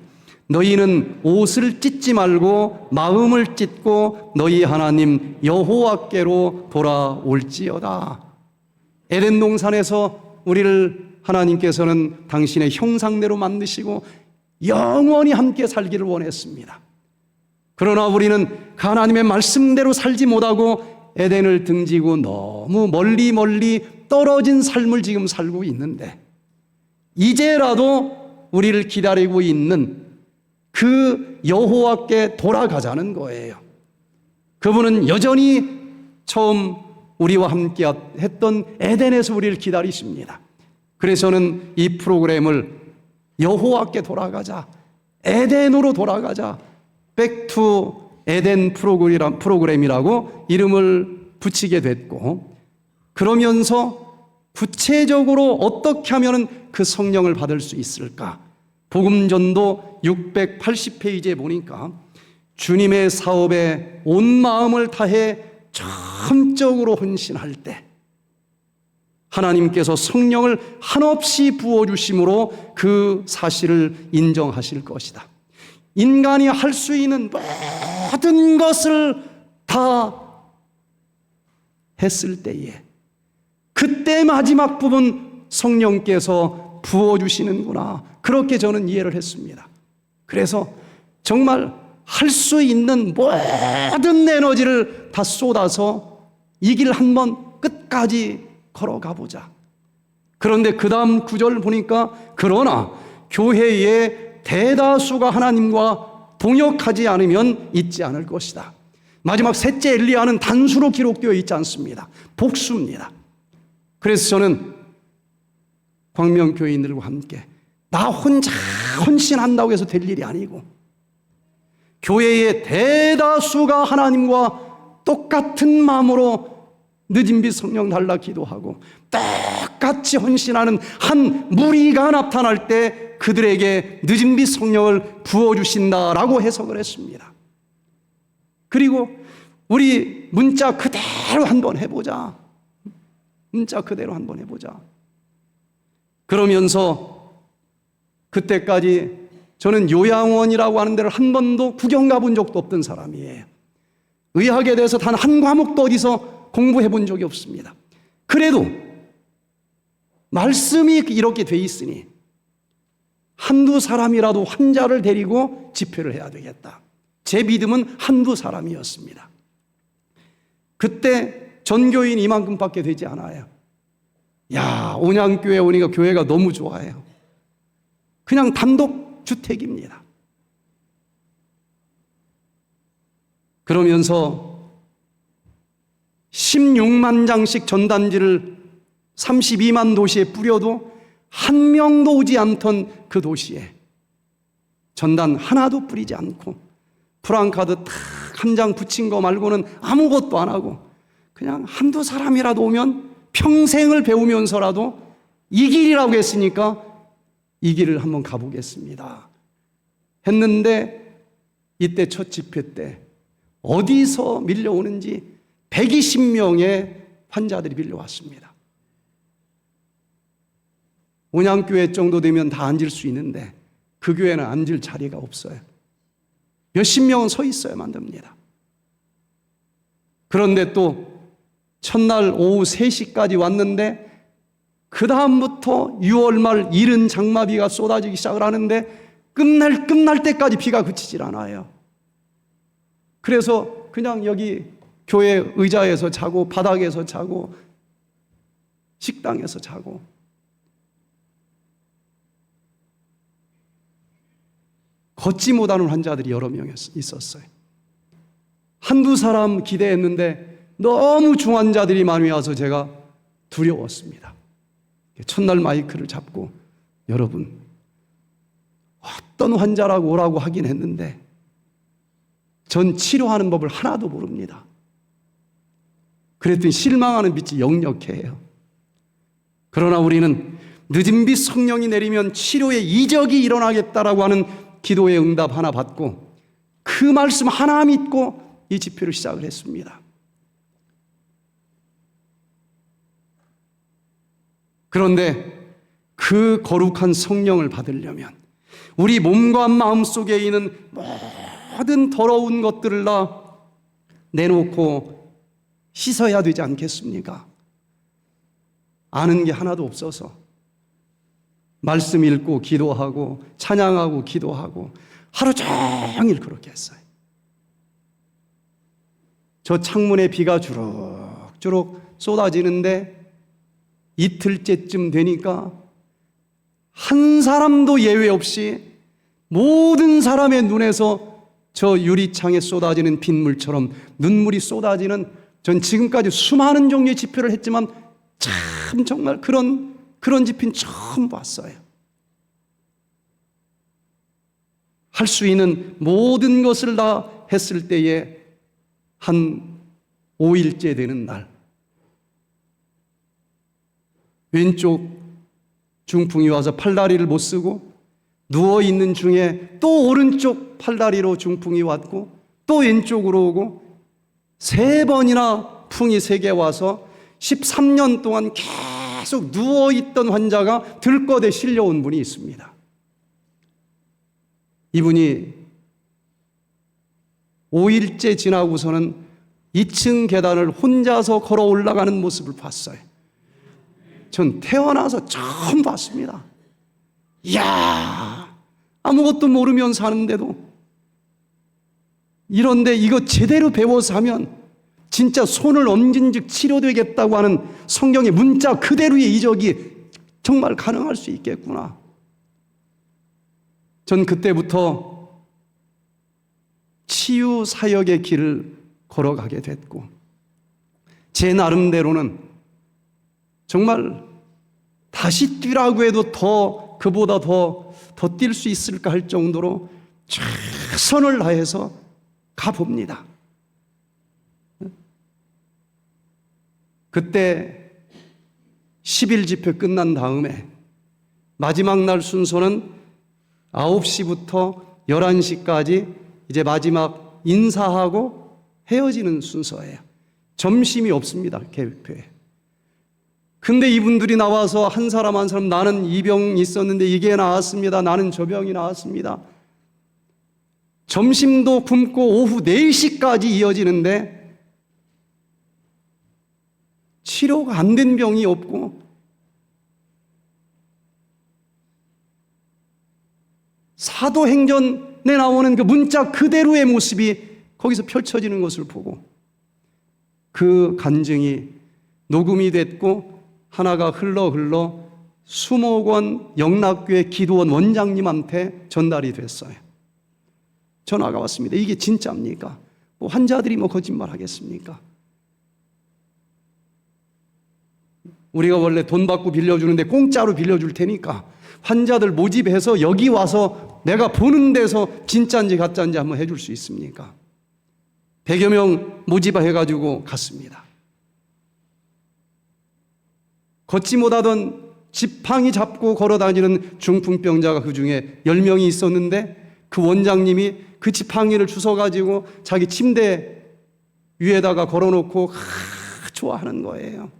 너희는 옷을 찢지 말고 마음을 찢고 너희 하나님 여호와께로 돌아올지어다. 에덴 동산에서 우리를 하나님께서는 당신의 형상대로 만드시고 영원히 함께 살기를 원했습니다. 그러나 우리는 하나님의 말씀대로 살지 못하고 에덴을 등지고 너무 멀리 떨어진 삶을 지금 살고 있는데 이제라도 우리를 기다리고 있는 그 여호와께 돌아가자는 거예요. 그분은 여전히 처음 우리와 함께 했던 에덴에서 우리를 기다리십니다. 그래서 저는 이 프로그램을 여호와께 돌아가자, 에덴으로 돌아가자, 백투 에덴 프로그램이라고 이름을 붙이게 됐고, 그러면서 구체적으로 어떻게 하면 그 성령을 받을 수 있을까? 복음전도 680페이지에 보니까 주님의 사업에 온 마음을 다해 전적으로 헌신할 때 하나님께서 성령을 한없이 부어주심으로 그 사실을 인정하실 것이다. 인간이 할 수 있는 모든 것을 다 했을 때에 그때 마지막 부분 성령께서 부어주시는구나. 그렇게 저는 이해를 했습니다. 그래서 정말 할 수 있는 모든 에너지를 다 쏟아서 이 길 한번 끝까지 걸어가 보자. 그런데 그 다음 구절 보니까 그러나 교회의 대다수가 하나님과 동역하지 않으면 있지 않을 것이다. 마지막 셋째 엘리야는 단수로 기록되어 있지 않습니다. 복수입니다. 그래서 저는 광명교인들과 함께 나 혼자 헌신한다고 해서 될 일이 아니고 교회의 대다수가 하나님과 똑같은 마음으로 늦은 빛 성령 달라 기도하고 똑같이 헌신하는 한 무리가 나타날 때 그들에게 늦은 빛 성령을 부어주신다라고 해석을 했습니다. 그리고 우리 문자 그대로 한번 해보자. 문자 그대로 한번 해보자. 그러면서 그때까지 저는 요양원이라고 하는 데를 한 번도 구경 가본 적도 없던 사람이에요. 의학에 대해서 단 한 과목도 어디서 공부해 본 적이 없습니다. 그래도 말씀이 이렇게 돼 있으니 한두 사람이라도 환자를 데리고 집회를 해야 되겠다. 제 믿음은 한두 사람이었습니다. 그때 전교인 이만큼밖에 되지 않아요. 야, 온양교회 오니까 교회가 너무 좋아요. 그냥 단독 주택입니다. 그러면서 16만 장씩 전단지를 32만 도시에 뿌려도 한 명도 오지 않던 그 도시에 전단 하나도 뿌리지 않고 프랑카드 탁 한 장 붙인 거 말고는 아무것도 안 하고 그냥 한두 사람이라도 오면 평생을 배우면서라도 이 길이라고 했으니까 이 길을 한번 가보겠습니다 했는데, 이때 첫 집회 때 어디서 밀려오는지 120명의 환자들이 밀려왔습니다. 온양교회 정도 되면 다 앉을 수 있는데 그 교회는 앉을 자리가 없어요. 몇십 명은 서 있어야만 됩니다. 그런데 또 첫날 오후 3시까지 왔는데 그 다음부터 6월 말 이른 장마비가 쏟아지기 시작을 하는데 끝날 때까지 비가 그치질 않아요. 그래서 그냥 여기 교회 의자에서 자고 바닥에서 자고 식당에서 자고, 걷지 못하는 환자들이 여러 명 있었어요. 한두 사람 기대했는데 너무 중환자들이 많이 와서 제가 두려웠습니다. 첫날 마이크를 잡고 여러분 어떤 환자라고 오라고 하긴 했는데 전 치료하는 법을 하나도 모릅니다. 그랬더니 실망하는 빛이 역력해요. 그러나 우리는 늦은 빛 성령이 내리면 치료의 이적이 일어나겠다라고 하는 기도의 응답 하나 받고 그 말씀 하나 믿고 이 집회를 시작을 했습니다. 그런데 그 거룩한 성령을 받으려면 우리 몸과 마음 속에 있는 모든 더러운 것들을 다 내놓고 씻어야 되지 않겠습니까? 아는 게 하나도 없어서 말씀 읽고 기도하고 찬양하고 기도하고 하루 종일 그렇게 했어요. 저 창문에 비가 주룩주룩 쏟아지는데 이틀째쯤 되니까 한 사람도 예외 없이 모든 사람의 눈에서 저 유리창에 쏟아지는 빗물처럼 눈물이 쏟아지는, 전 지금까지 수많은 종류의 집회를 했지만 참 정말 그런 집회는 처음 봤어요. 할 수 있는 모든 것을 다 했을 때에 한 5일째 되는 날, 왼쪽 중풍이 와서 팔다리를 못 쓰고 누워있는 중에 또 오른쪽 팔다리로 중풍이 왔고 또 왼쪽으로 오고 3번이나 풍이 세게 와서 13년 동안 계속 누워있던 환자가 들꺼대 실려온 분이 있습니다. 이분이 5일째 지나고서는 2층 계단을 혼자서 걸어 올라가는 모습을 봤어요. 전 태어나서 처음 봤습니다. 이야, 아무것도 모르면서 사는데도 이런데 이거 제대로 배워서 하면 진짜 손을 얹은 즉 치료되겠다고 하는 성경의 문자 그대로의 이적이 정말 가능할 수 있겠구나. 전 그때부터 치유 사역의 길을 걸어가게 됐고, 제 나름대로는 정말 다시 뛰라고 해도 그보다 더 뛸 수 있을까 할 정도로 최선을 다해서 가봅니다. 그때 10일 집회 끝난 다음에 마지막 날 순서는 9시부터 11시까지 이제 마지막 인사하고 헤어지는 순서예요. 점심이 없습니다, 개회에. 근데 이분들이 나와서 한 사람 한 사람, 나는 이 병이 있었는데 이게 나았습니다. 나는 저 병이 나았습니다. 점심도 굶고 오후 4시까지 이어지는데 치료가 안 된 병이 없고 사도행전에 나오는 그 문자 그대로의 모습이 거기서 펼쳐지는 것을 보고 그 간증이 녹음이 됐고 하나가 흘러 수목원 영락교회 기도원 원장님한테 전달이 됐어요. 전화가 왔습니다. 이게 진짜입니까? 환자들이 뭐 거짓말 하겠습니까? 우리가 원래 돈 받고 빌려주는데 공짜로 빌려줄 테니까 환자들 모집해서 여기 와서 내가 보는 데서 진짜인지 가짜인지 한번 해줄 수 있습니까? 100여 명 모집해가지고 갔습니다. 걷지 못하던 지팡이 잡고 걸어다니는 중풍병자가 그 중에 10명이 있었는데 그 원장님이 그 지팡이를 주워가지고 자기 침대 위에다가 걸어놓고 좋아하는 거예요.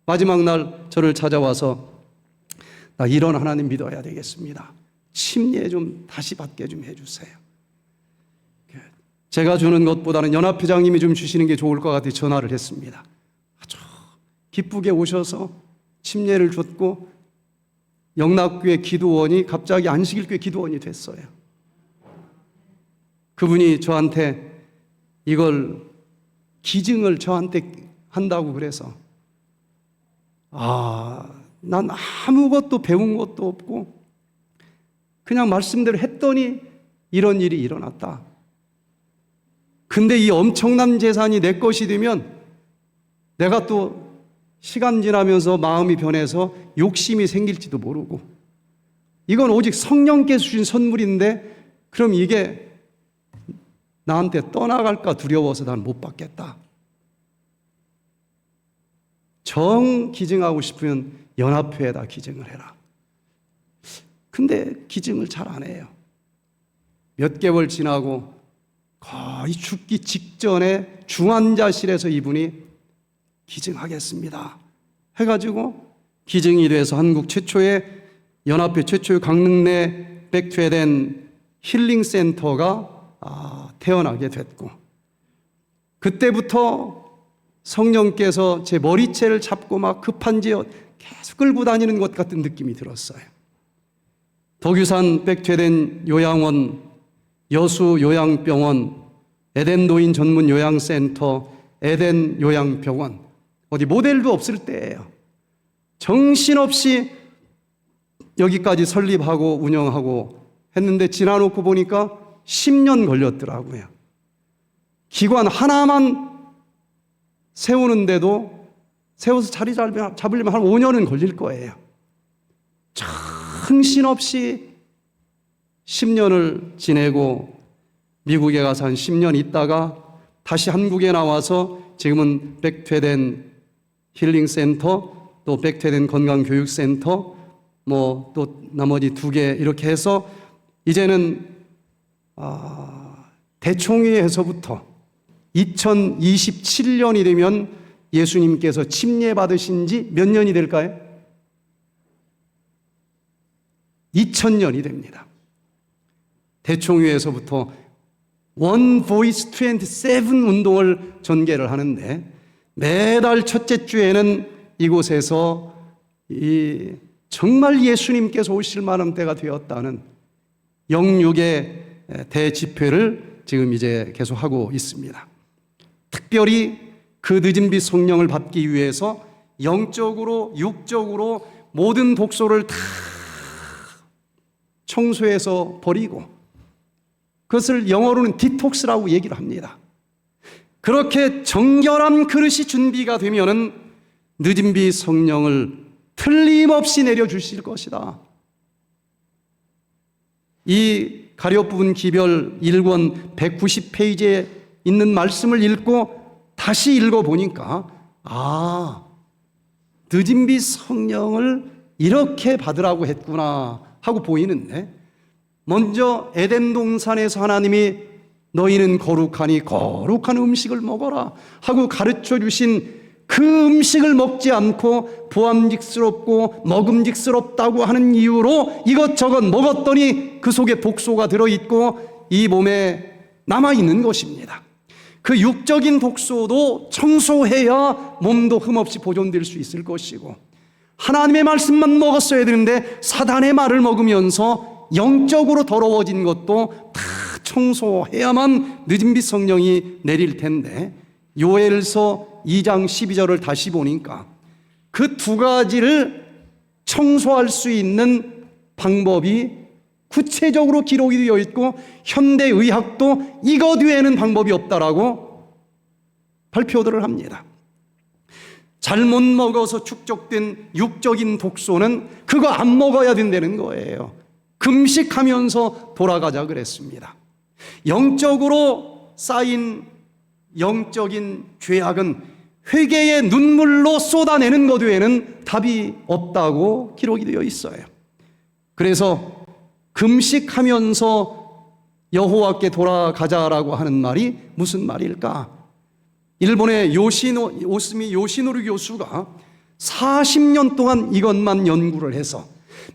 마지막 날 저를 찾아와서 나 이런 하나님 믿어야 되겠습니다. 침례 좀 다시 받게 좀 해주세요. 제가 주는 것보다는 연합회장님이 좀 주시는 게 좋을 것 같아 전화를 했습니다. 아주 기쁘게 오셔서 침례를 줬고 영락교회 기도원이 갑자기 안식일교회 기도원이 됐어요. 그분이 저한테 이걸 기증을 저한테 한다고 그래서 난 아무것도 배운 것도 없고 그냥 말씀대로 했더니 이런 일이 일어났다. 근데 이 엄청난 재산이 내 것이 되면 내가 또 시간 지나면서 마음이 변해서 욕심이 생길지도 모르고 이건 오직 성령께서 주신 선물인데 그럼 이게 나한테 떠나갈까 두려워서 난 못 받겠다. 정 기증하고 싶으면 연합회에다 기증을 해라. 근데 기증을 잘 안 해요. 몇 개월 지나고 거의 죽기 직전에 중환자실에서 이분이 기증하겠습니다 해가지고 기증이 돼서 한국 최초의 연합회 최초의 강릉 내 백퇴된 힐링센터가 태어나게 됐고 그때부터 성령께서 제 머리채를 잡고 막 급한 지어 계속 끌고 다니는 것 같은 느낌이 들었어요. 덕유산 백퇴된 요양원, 여수 요양병원, 에덴 노인 전문 요양센터, 에덴 요양병원 어디 모델도 없을 때예요. 정신없이 여기까지 설립하고 운영하고 했는데 지나놓고 보니까 10년 걸렸더라고요. 기관 하나만 세우는데도 세워서 자리 잡으려면 한 5년은 걸릴 거예요. 정신없이 10년을 지내고 미국에 가서 한 10년 있다가 다시 한국에 나와서 지금은 백퇴된 힐링센터 또 백퇴된 건강교육센터 뭐 또 나머지 2개 이렇게 해서 이제는 대총회에서부터 2027년이 되면 예수님께서 침례 받으신 지 몇 년이 될까요? 2000년이 됩니다. 대총회에서부터 One Voice 27 운동을 전개를 하는데 매달 첫째 주에는 이곳에서 정말 예수님께서 오실 만한 때가 되었다는 영육의 대집회를 지금 이제 계속하고 있습니다. 특별히 그 늦은 빛 성령을 받기 위해서 영적으로 육적으로 모든 독소를 다 청소해서 버리고 그것을 영어로는 디톡스라고 얘기를 합니다. 그렇게 정결한 그릇이 준비가 되면은 늦은 빛 성령을 틀림없이 내려주실 것이다. 이 가룟부분 기별 1권 190페이지에 있는 말씀을 읽고 다시 읽어보니까 늦은 빛 성령을 이렇게 받으라고 했구나 하고 보이는데 먼저 에덴 동산에서 하나님이 너희는 거룩하니 거룩한 음식을 먹어라 하고 가르쳐 주신 그 음식을 먹지 않고 부함직스럽고 먹음직스럽다고 하는 이유로 이것저것 먹었더니 그 속에 독소가 들어있고 이 몸에 남아있는 것입니다. 그 육적인 독소도 청소해야 몸도 흠없이 보존될 수 있을 것이고 하나님의 말씀만 먹었어야 되는데 사단의 말을 먹으면서 영적으로 더러워진 것도 다 청소해야만 늦은 빛 성령이 내릴 텐데 요엘서 2장 12절을 다시 보니까 그 2가지를 청소할 수 있는 방법이 구체적으로 기록이 되어 있고 현대의학도 이것 외에는 방법이 없다라고 발표들을 합니다. 잘못 먹어서 축적된 육적인 독소는 그거 안 먹어야 된다는 거예요. 금식하면서 돌아가자 그랬습니다. 영적으로 쌓인 영적인 죄악은 회개의 눈물로 쏟아내는 것 외에는 답이 없다고 기록이 되어 있어요. 그래서 금식하면서 여호와께 돌아가자라고 하는 말이 무슨 말일까? 일본의 오스미 요시노리 교수가 40년 동안 이것만 연구를 해서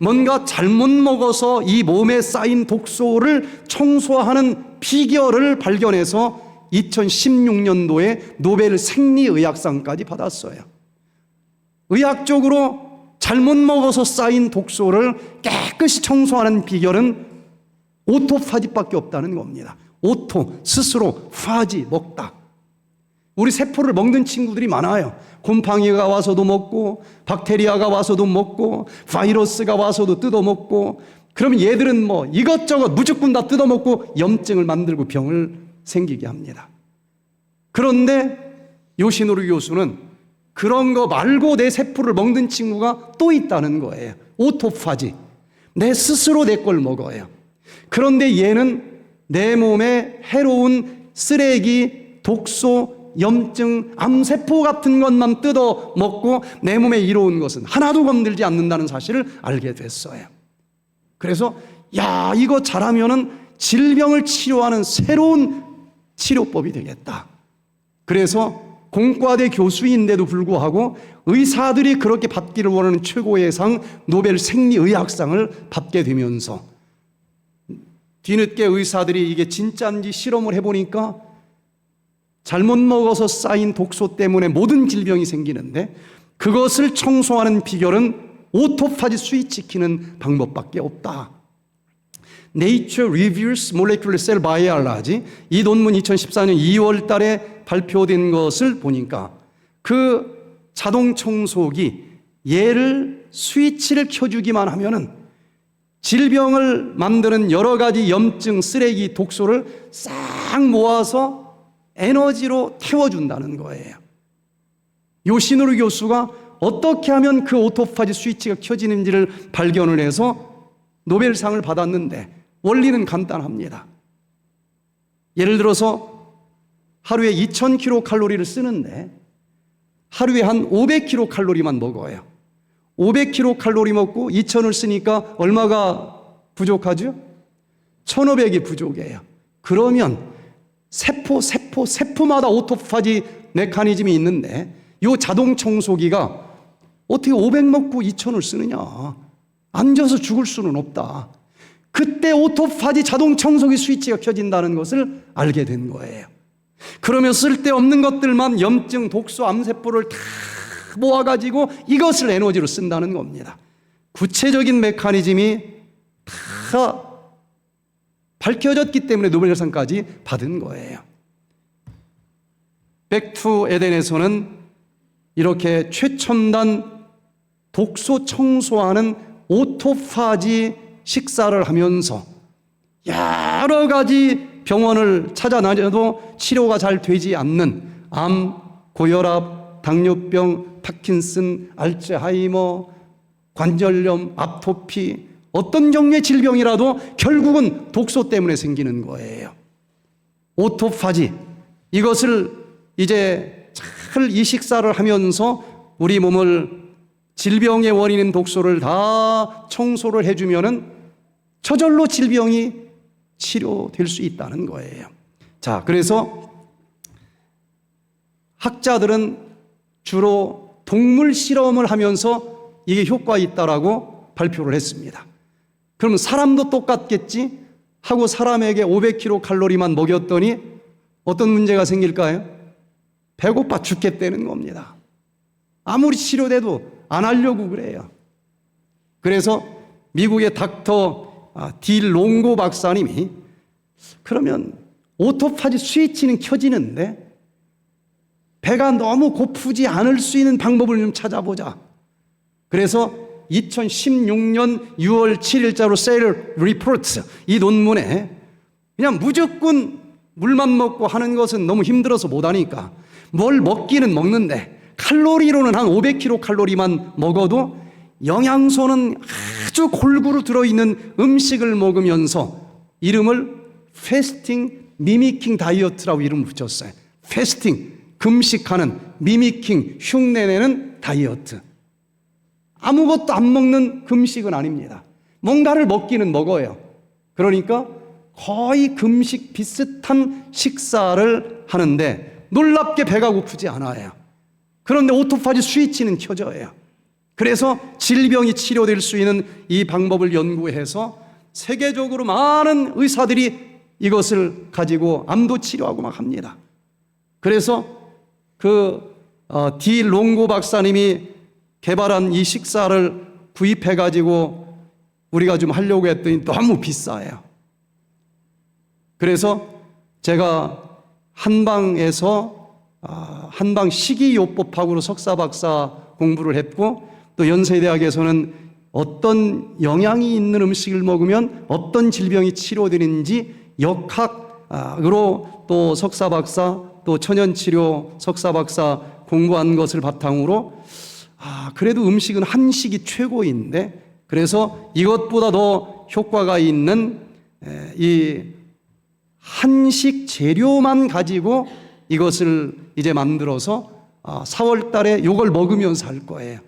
뭔가 잘못 먹어서 이 몸에 쌓인 독소를 청소하는 비결을 발견해서 2016년도에 노벨 생리의학상까지 받았어요. 의학적으로 잘못 먹어서 쌓인 독소를 깨끗이 청소하는 비결은 오토파지밖에 없다는 겁니다. 오토, 스스로, 파지, 먹다. 우리 세포를 먹는 친구들이 많아요. 곰팡이가 와서도 먹고, 박테리아가 와서도 먹고, 바이러스가 와서도 뜯어먹고, 그러면 얘들은 뭐 이것저것 무조건 다 뜯어먹고 염증을 만들고 병을 생기게 합니다. 그런데 요시노리 교수는 그런 거 말고 내 세포를 먹는 친구가 또 있다는 거예요. 오토파지. 내 스스로 내 걸 먹어요. 그런데 얘는 내 몸에 해로운 쓰레기, 독소, 염증, 암세포 같은 것만 뜯어 먹고 내 몸에 이로운 것은 하나도 건들지 않는다는 사실을 알게 됐어요. 그래서 야, 이거 잘하면은 질병을 치료하는 새로운 치료법이 되겠다. 그래서 공과대 교수인데도 불구하고 의사들이 그렇게 받기를 원하는 최고의 상 노벨 생리의학상을 받게 되면서 뒤늦게 의사들이 이게 진짜인지 실험을 해보니까 잘못 먹어서 쌓인 독소 때문에 모든 질병이 생기는데 그것을 청소하는 비결은 오토파지 스위치 키는 방법밖에 없다. Nature Reviews Molecular Cell Biology, 이 논문 2014년 2월 달에 발표된 것을 보니까 그 자동 청소기 얘를 스위치를 켜주기만 하면은 질병을 만드는 여러 가지 염증, 쓰레기, 독소를 싹 모아서 에너지로 태워준다는 거예요. 요시노리 교수가 어떻게 하면 그 오토파지 스위치가 켜지는지를 발견을 해서 노벨상을 받았는데 원리는 간단합니다. 예를 들어서 하루에 2000kcal 쓰는데 하루에 한 500kcal만 먹어요. 500kcal 먹고 2000을 쓰니까 얼마가 부족하죠? 1500이 부족해요. 그러면 세포마다 오토파지 메커니즘이 있는데 이 자동 청소기가 어떻게 500 먹고 2000을 쓰느냐? 앉아서 죽을 수는 없다. 그때 오토파지 자동 청소기 스위치가 켜진다는 것을 알게 된 거예요. 그러면 쓸데없는 것들만 염증, 독소, 암세포를 다 모아가지고 이것을 에너지로 쓴다는 겁니다. 구체적인 메커니즘이 다 밝혀졌기 때문에 노벨상까지 받은 거예요. 백투 에덴에서는 이렇게 최첨단 독소 청소하는 오토파지 식사를 하면서 여러 가지 병원을 찾아다녀도 치료가 잘 되지 않는 암, 고혈압, 당뇨병, 파킨슨, 알츠하이머, 관절염, 아토피, 어떤 종류의 질병이라도 결국은 독소 때문에 생기는 거예요. 오토파지, 이것을 이제 잘 이 식사를 하면서 우리 몸을 질병의 원인인 독소를 다 청소를 해주면은 저절로 질병이 치료될 수 있다는 거예요. 자, 그래서 학자들은 주로 동물 실험을 하면서 이게 효과가 있다라고 발표를 했습니다. 그러면 사람도 똑같겠지 하고 사람에게 500kcal만 먹였더니 어떤 문제가 생길까요? 배고파 죽겠다는 겁니다. 아무리 치료돼도 안 하려고 그래요. 그래서 미국의 닥터 딜 롱고 박사님이 그러면 오토파지 스위치는 켜지는데 배가 너무 고프지 않을 수 있는 방법을 좀 찾아보자. 그래서 2016년 6월 7일자로 셀 리포트 이 논문에 그냥 무조건 물만 먹고 하는 것은 너무 힘들어서 못하니까 뭘 먹기는 먹는데 칼로리로는 한 500kcal 먹어도 영양소는 아주 골고루 들어있는 음식을 먹으면서 이름을 패스팅 미미킹 다이어트라고 이름을 붙였어요. 패스팅, 금식하는, 미미킹, 흉내내는 다이어트. 아무것도 안 먹는 금식은 아닙니다. 뭔가를 먹기는 먹어요. 그러니까 거의 금식 비슷한 식사를 하는데 놀랍게 배가 고프지 않아요. 그런데 오토파지 스위치는 켜져요. 그래서 질병이 치료될 수 있는 이 방법을 연구해서 세계적으로 많은 의사들이 이것을 가지고 암도 치료하고 막 합니다. 그래서 디 롱고 박사님이 개발한 이 식사를 구입해 가지고 우리가 좀 하려고 했더니 너무 비싸요. 그래서 제가 한방에서 한방 식이요법학으로 석사 박사 공부를 했고 또 연세대학에서는 어떤 영양이 있는 음식을 먹으면 어떤 질병이 치료되는지 역학으로 또 석사 박사 또 천연치료 석사 박사 공부한 것을 바탕으로 그래도 음식은 한식이 최고인데 그래서 이것보다 더 효과가 있는 이 한식 재료만 가지고 이것을 이제 만들어서 4월 달에 이걸 먹으면서 할 거예요.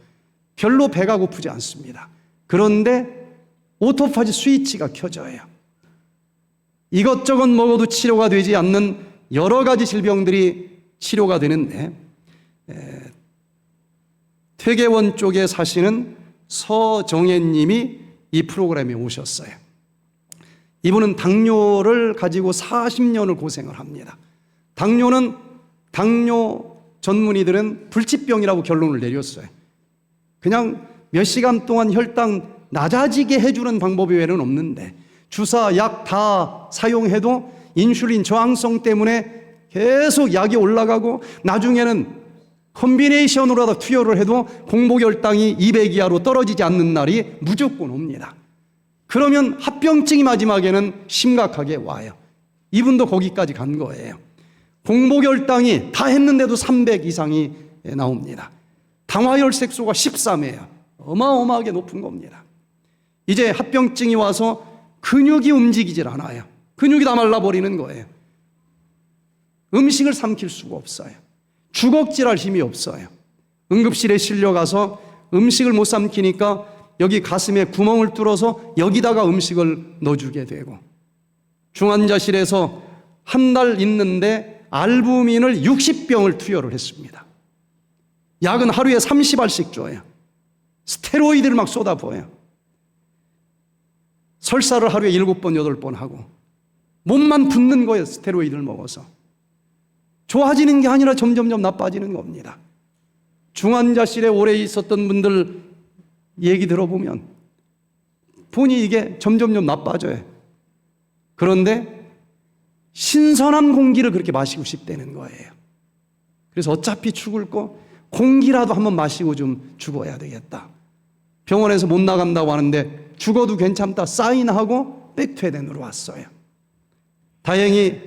별로 배가 고프지 않습니다. 그런데 오토파지 스위치가 켜져요. 이것저것 먹어도 치료가 되지 않는 여러 가지 질병들이 치료가 되는데 퇴계원 쪽에 사시는 서정혜 님이 이 프로그램에 오셨어요. 이분은 당뇨를 가지고 40년을 고생을 합니다. 당뇨 전문의들은 불치병이라고 결론을 내렸어요. 그냥 몇 시간 동안 혈당 낮아지게 해주는 방법 외에는 없는데 주사, 약 다 사용해도 인슐린 저항성 때문에 계속 약이 올라가고 나중에는 컨비네이션으로 투여를 해도 공복혈당이 200 이하로 떨어지지 않는 날이 무조건 옵니다. 그러면 합병증이 마지막에는 심각하게 와요. 이분도 거기까지 간 거예요. 공복혈당이 다 했는데도 300 이상이 나옵니다. 당화혈색소가 13이에요. 어마어마하게 높은 겁니다. 이제 합병증이 와서 근육이 움직이질 않아요. 근육이 다 말라버리는 거예요. 음식을 삼킬 수가 없어요. 주걱질할 힘이 없어요. 응급실에 실려가서 음식을 못 삼키니까 여기 가슴에 구멍을 뚫어서 여기다가 음식을 넣어주게 되고 중환자실에서 한 달 있는데 알부민을 60병을 투여를 했습니다. 약은 하루에 30알씩 줘요. 스테로이드를 막 쏟아부어요. 설사를 하루에 7번, 8번 하고 몸만 붓는 거예요. 스테로이드를 먹어서. 좋아지는 게 아니라 점점점 나빠지는 겁니다. 중환자실에 오래 있었던 분들 얘기 들어보면 보니 이게 점점점 나빠져요. 그런데 신선한 공기를 그렇게 마시고 싶다는 거예요. 그래서 어차피 죽을 거 공기라도 한번 마시고 좀 죽어야 되겠다. 병원에서 못 나간다고 하는데 죽어도 괜찮다 사인하고 백퇴den으로 왔어요. 다행히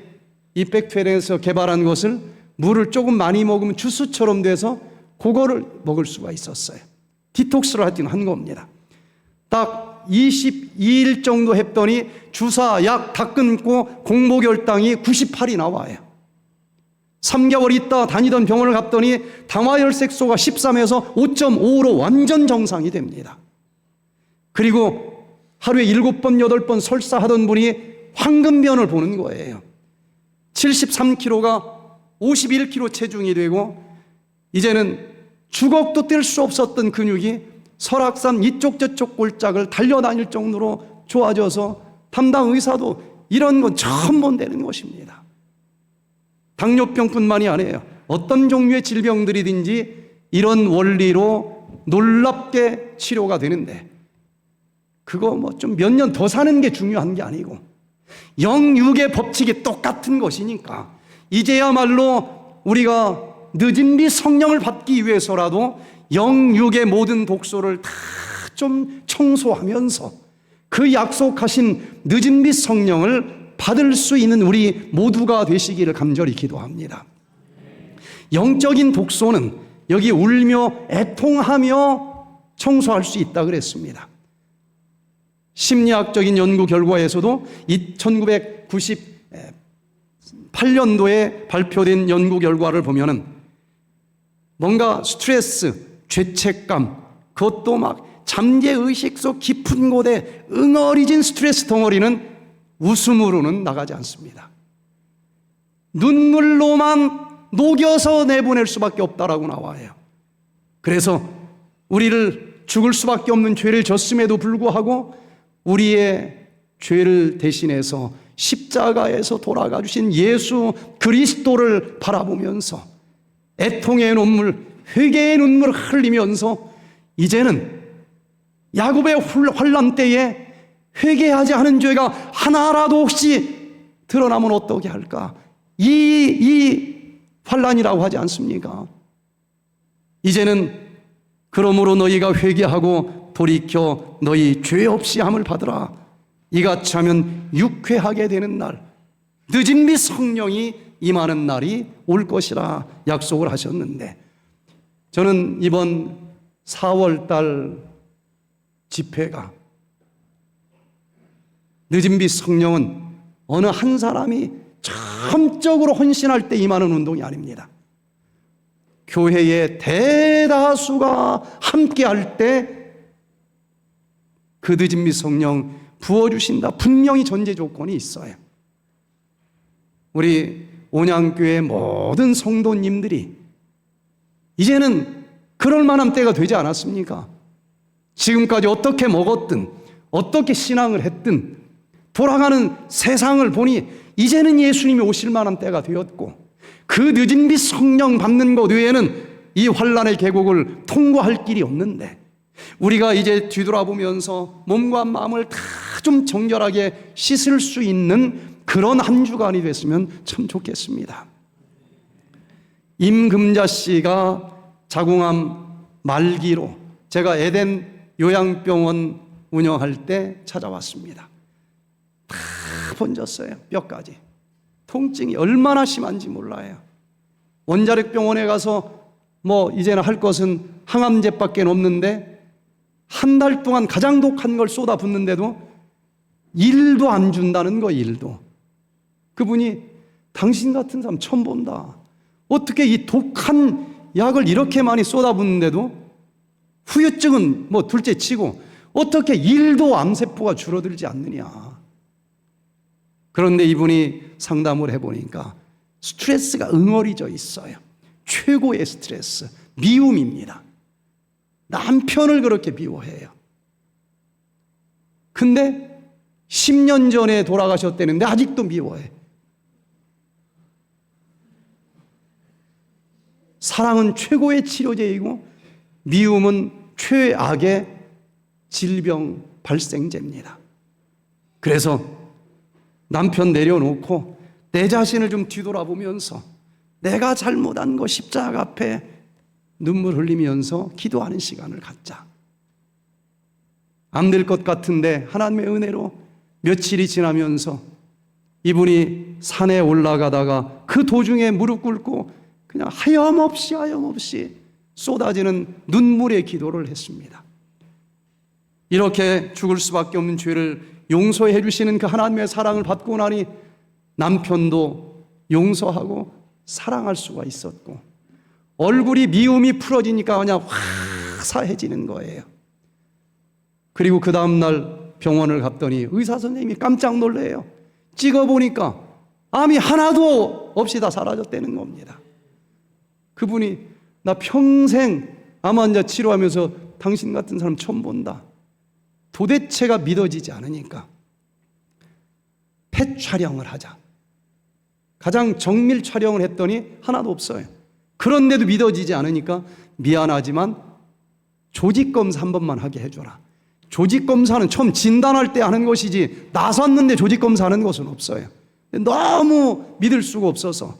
이 백퇴den에서 개발한 것을 물을 조금 많이 먹으면 주스처럼 돼서 그거를 먹을 수가 있었어요. 디톡스를 하여튼 한 겁니다. 딱 22일 정도 했더니 주사, 약 다 끊고 공복혈당이 98이 나와요. 3개월 있다 다니던 병원을 갔더니 당화혈색소가 13에서 5.5로 완전 정상이 됩니다. 그리고 하루에 7번, 8번 설사하던 분이 황금변을 보는 거예요. 73kg가 51kg 체중이 되고 이제는 주걱도 뗄 수 없었던 근육이 설악산 이쪽 저쪽 골짜기를 달려다닐 정도로 좋아져서 담당 의사도 이런 건 처음 본다는 것입니다. 당뇨병뿐만이 아니에요. 어떤 종류의 질병들이든지 이런 원리로 놀랍게 치료가 되는데 그거 뭐 좀 몇 년 더 사는 게 중요한 게 아니고 영육의 법칙이 똑같은 것이니까 이제야말로 우리가 늦은비 성령을 받기 위해서라도 영육의 모든 독소를 다 좀 청소하면서 그 약속하신 늦은 빛 성령을 받을 수 있는 우리 모두가 되시기를 간절히 기도합니다. 영적인 독소는 여기 울며 애통하며 청소할 수 있다 그랬습니다. 심리학적인 연구 결과에서도 1998년도에 발표된 연구 결과를 보면은 뭔가 스트레스, 죄책감, 그것도 막 잠재의식 속 깊은 곳에 응어리진 스트레스 덩어리는 웃음으로는 나가지 않습니다. 눈물로만 녹여서 내보낼 수밖에 없다라고 나와요. 그래서 우리를 죽을 수밖에 없는 죄를 졌음에도 불구하고 우리의 죄를 대신해서 십자가에서 돌아가 주신 예수 그리스도를 바라보면서 애통의 눈물, 회개의 눈물을 흘리면서 이제는 야곱의 환난 때에 회개하지 않은 죄가 하나라도 혹시 드러나면 어떻게 할까? 이 환난이라고 하지 않습니까? 이제는 그러므로 너희가 회개하고 돌이켜 너희 죄 없이 함을 받으라. 이같이 하면 유쾌하게 되는 날, 늦은 빛 성령이 임하는 날이 올 것이라 약속을 하셨는데, 저는 이번 4월달 집회가 늦은 빛 성령은 어느 한 사람이 전적으로 헌신할 때 임하는 운동이 아닙니다. 교회의 대다수가 함께할 때 그 늦은 빛 성령 부어주신다. 분명히 전제 조건이 있어요. 우리 온양교회 모든 성도님들이 이제는 그럴 만한 때가 되지 않았습니까? 지금까지 어떻게 먹었든 어떻게 신앙을 했든 돌아가는 세상을 보니 이제는 예수님이 오실 만한 때가 되었고, 그 늦은 빛 성령 받는 것 외에는 이 환난의 계곡을 통과할 길이 없는데, 우리가 이제 뒤돌아보면서 몸과 마음을 다 좀 정결하게 씻을 수 있는 그런 한 주간이 됐으면 참 좋겠습니다. 임금자 씨가 자궁암 말기로 제가 에덴 요양병원 운영할 때 찾아왔습니다. 다 번졌어요. 뼈까지. 통증이 얼마나 심한지 몰라요. 원자력병원에 가서 뭐 이제는 할 것은 항암제밖에 없는데 한 달 동안 가장 독한 걸 쏟아붓는데도 일도 안 준다는 거. 일도. 그분이 당신 같은 사람 처음 본다. 어떻게 이 독한 약을 이렇게 많이 쏟아붓는데도 후유증은 뭐 둘째 치고 어떻게 일도 암세포가 줄어들지 않느냐. 그런데 이분이 상담을 해보니까 스트레스가 응어리져 있어요. 최고의 스트레스, 미움입니다. 남편을 그렇게 미워해요. 근데 10년 전에 돌아가셨다는데 아직도 미워해. 사랑은 최고의 치료제이고 미움은 최악의 질병 발생제입니다. 그래서 남편 내려놓고 내 자신을 좀 뒤돌아보면서 내가 잘못한 거 십자가 앞에 눈물 흘리면서 기도하는 시간을 갖자. 안 될 것 같은데 하나님의 은혜로 며칠이 지나면서 이분이 산에 올라가다가 그 도중에 무릎 꿇고 그냥 하염없이 쏟아지는 눈물의 기도를 했습니다. 이렇게 죽을 수밖에 없는 죄를 용서해 주시는 그 하나님의 사랑을 받고 나니 남편도 용서하고 사랑할 수가 있었고, 얼굴이 미움이 풀어지니까 그냥 화사해지는 거예요. 그리고 그 다음날 병원을 갔더니 의사 선생님이 깜짝 놀래요. 찍어보니까 암이 하나도 없이 다 사라졌다는 겁니다. 그분이 나 평생 암 환자 치료하면서 당신 같은 사람 처음 본다. 도대체가 믿어지지 않으니까 펫 촬영을 하자. 가장 정밀 촬영을 했더니 하나도 없어요. 그런데도 믿어지지 않으니까 미안하지만 조직검사 한 번만 하게 해줘라. 조직검사는 처음 진단할 때 하는 것이지 나섰는데 조직검사 하는 것은 없어요. 너무 믿을 수가 없어서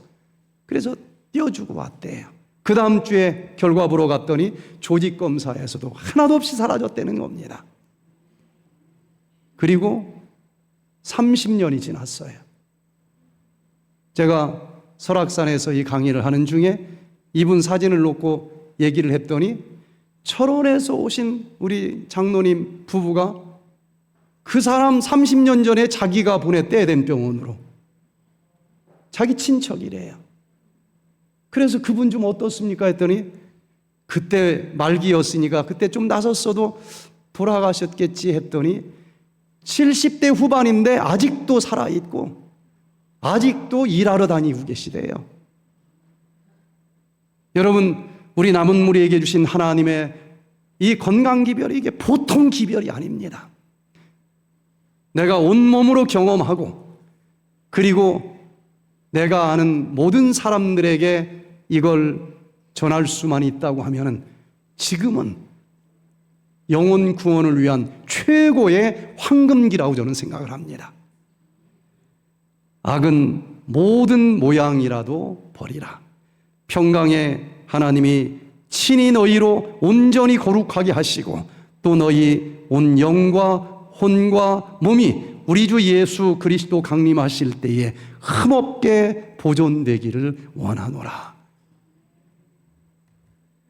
그래서 띄워주고 왔대요. 그 다음 주에 결과 보러 갔더니 조직검사에서도 하나도 없이 사라졌다는 겁니다. 그리고 30년이 지났어요. 제가 설악산에서 이 강의를 하는 중에 이분 사진을 놓고 얘기를 했더니 철원에서 오신 우리 장로님 부부가 그 사람 30년 전에 자기가 보냈대, 에덴병원으로. 자기 친척이래요. 그래서 그분 좀 어떻습니까 했더니 그때 말기였으니까 그때 좀 나섰어도 돌아가셨겠지 했더니 70대 후반인데 아직도 살아있고 아직도 일하러 다니고 계시대요. 여러분, 우리 남은 무리에게 주신 하나님의 이 건강기별이 이게 보통 기별이 아닙니다. 내가 온몸으로 경험하고 그리고 내가 아는 모든 사람들에게 이걸 전할 수만 있다고 하면은 지금은 영혼 구원을 위한 최고의 황금기라고 저는 생각을 합니다. 악은 모든 모양이라도 버리라. 평강의 하나님이 친히 너희로 온전히 거룩하게 하시고 또 너희 온 영과 혼과 몸이 우리 주 예수 그리스도 강림하실 때에 흠없게 보존되기를 원하노라.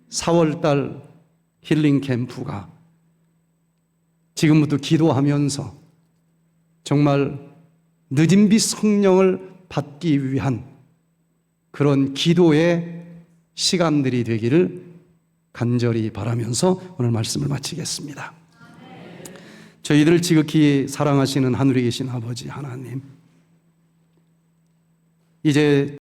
4월달 힐링 캠프가 지금부터 기도하면서 정말 늦은 빛 성령을 받기 위한 그런 기도의 시간들이 되기를 간절히 바라면서 오늘 말씀을 마치겠습니다. 저희들을 지극히 사랑하시는 하늘에 계신 아버지 하나님, 이제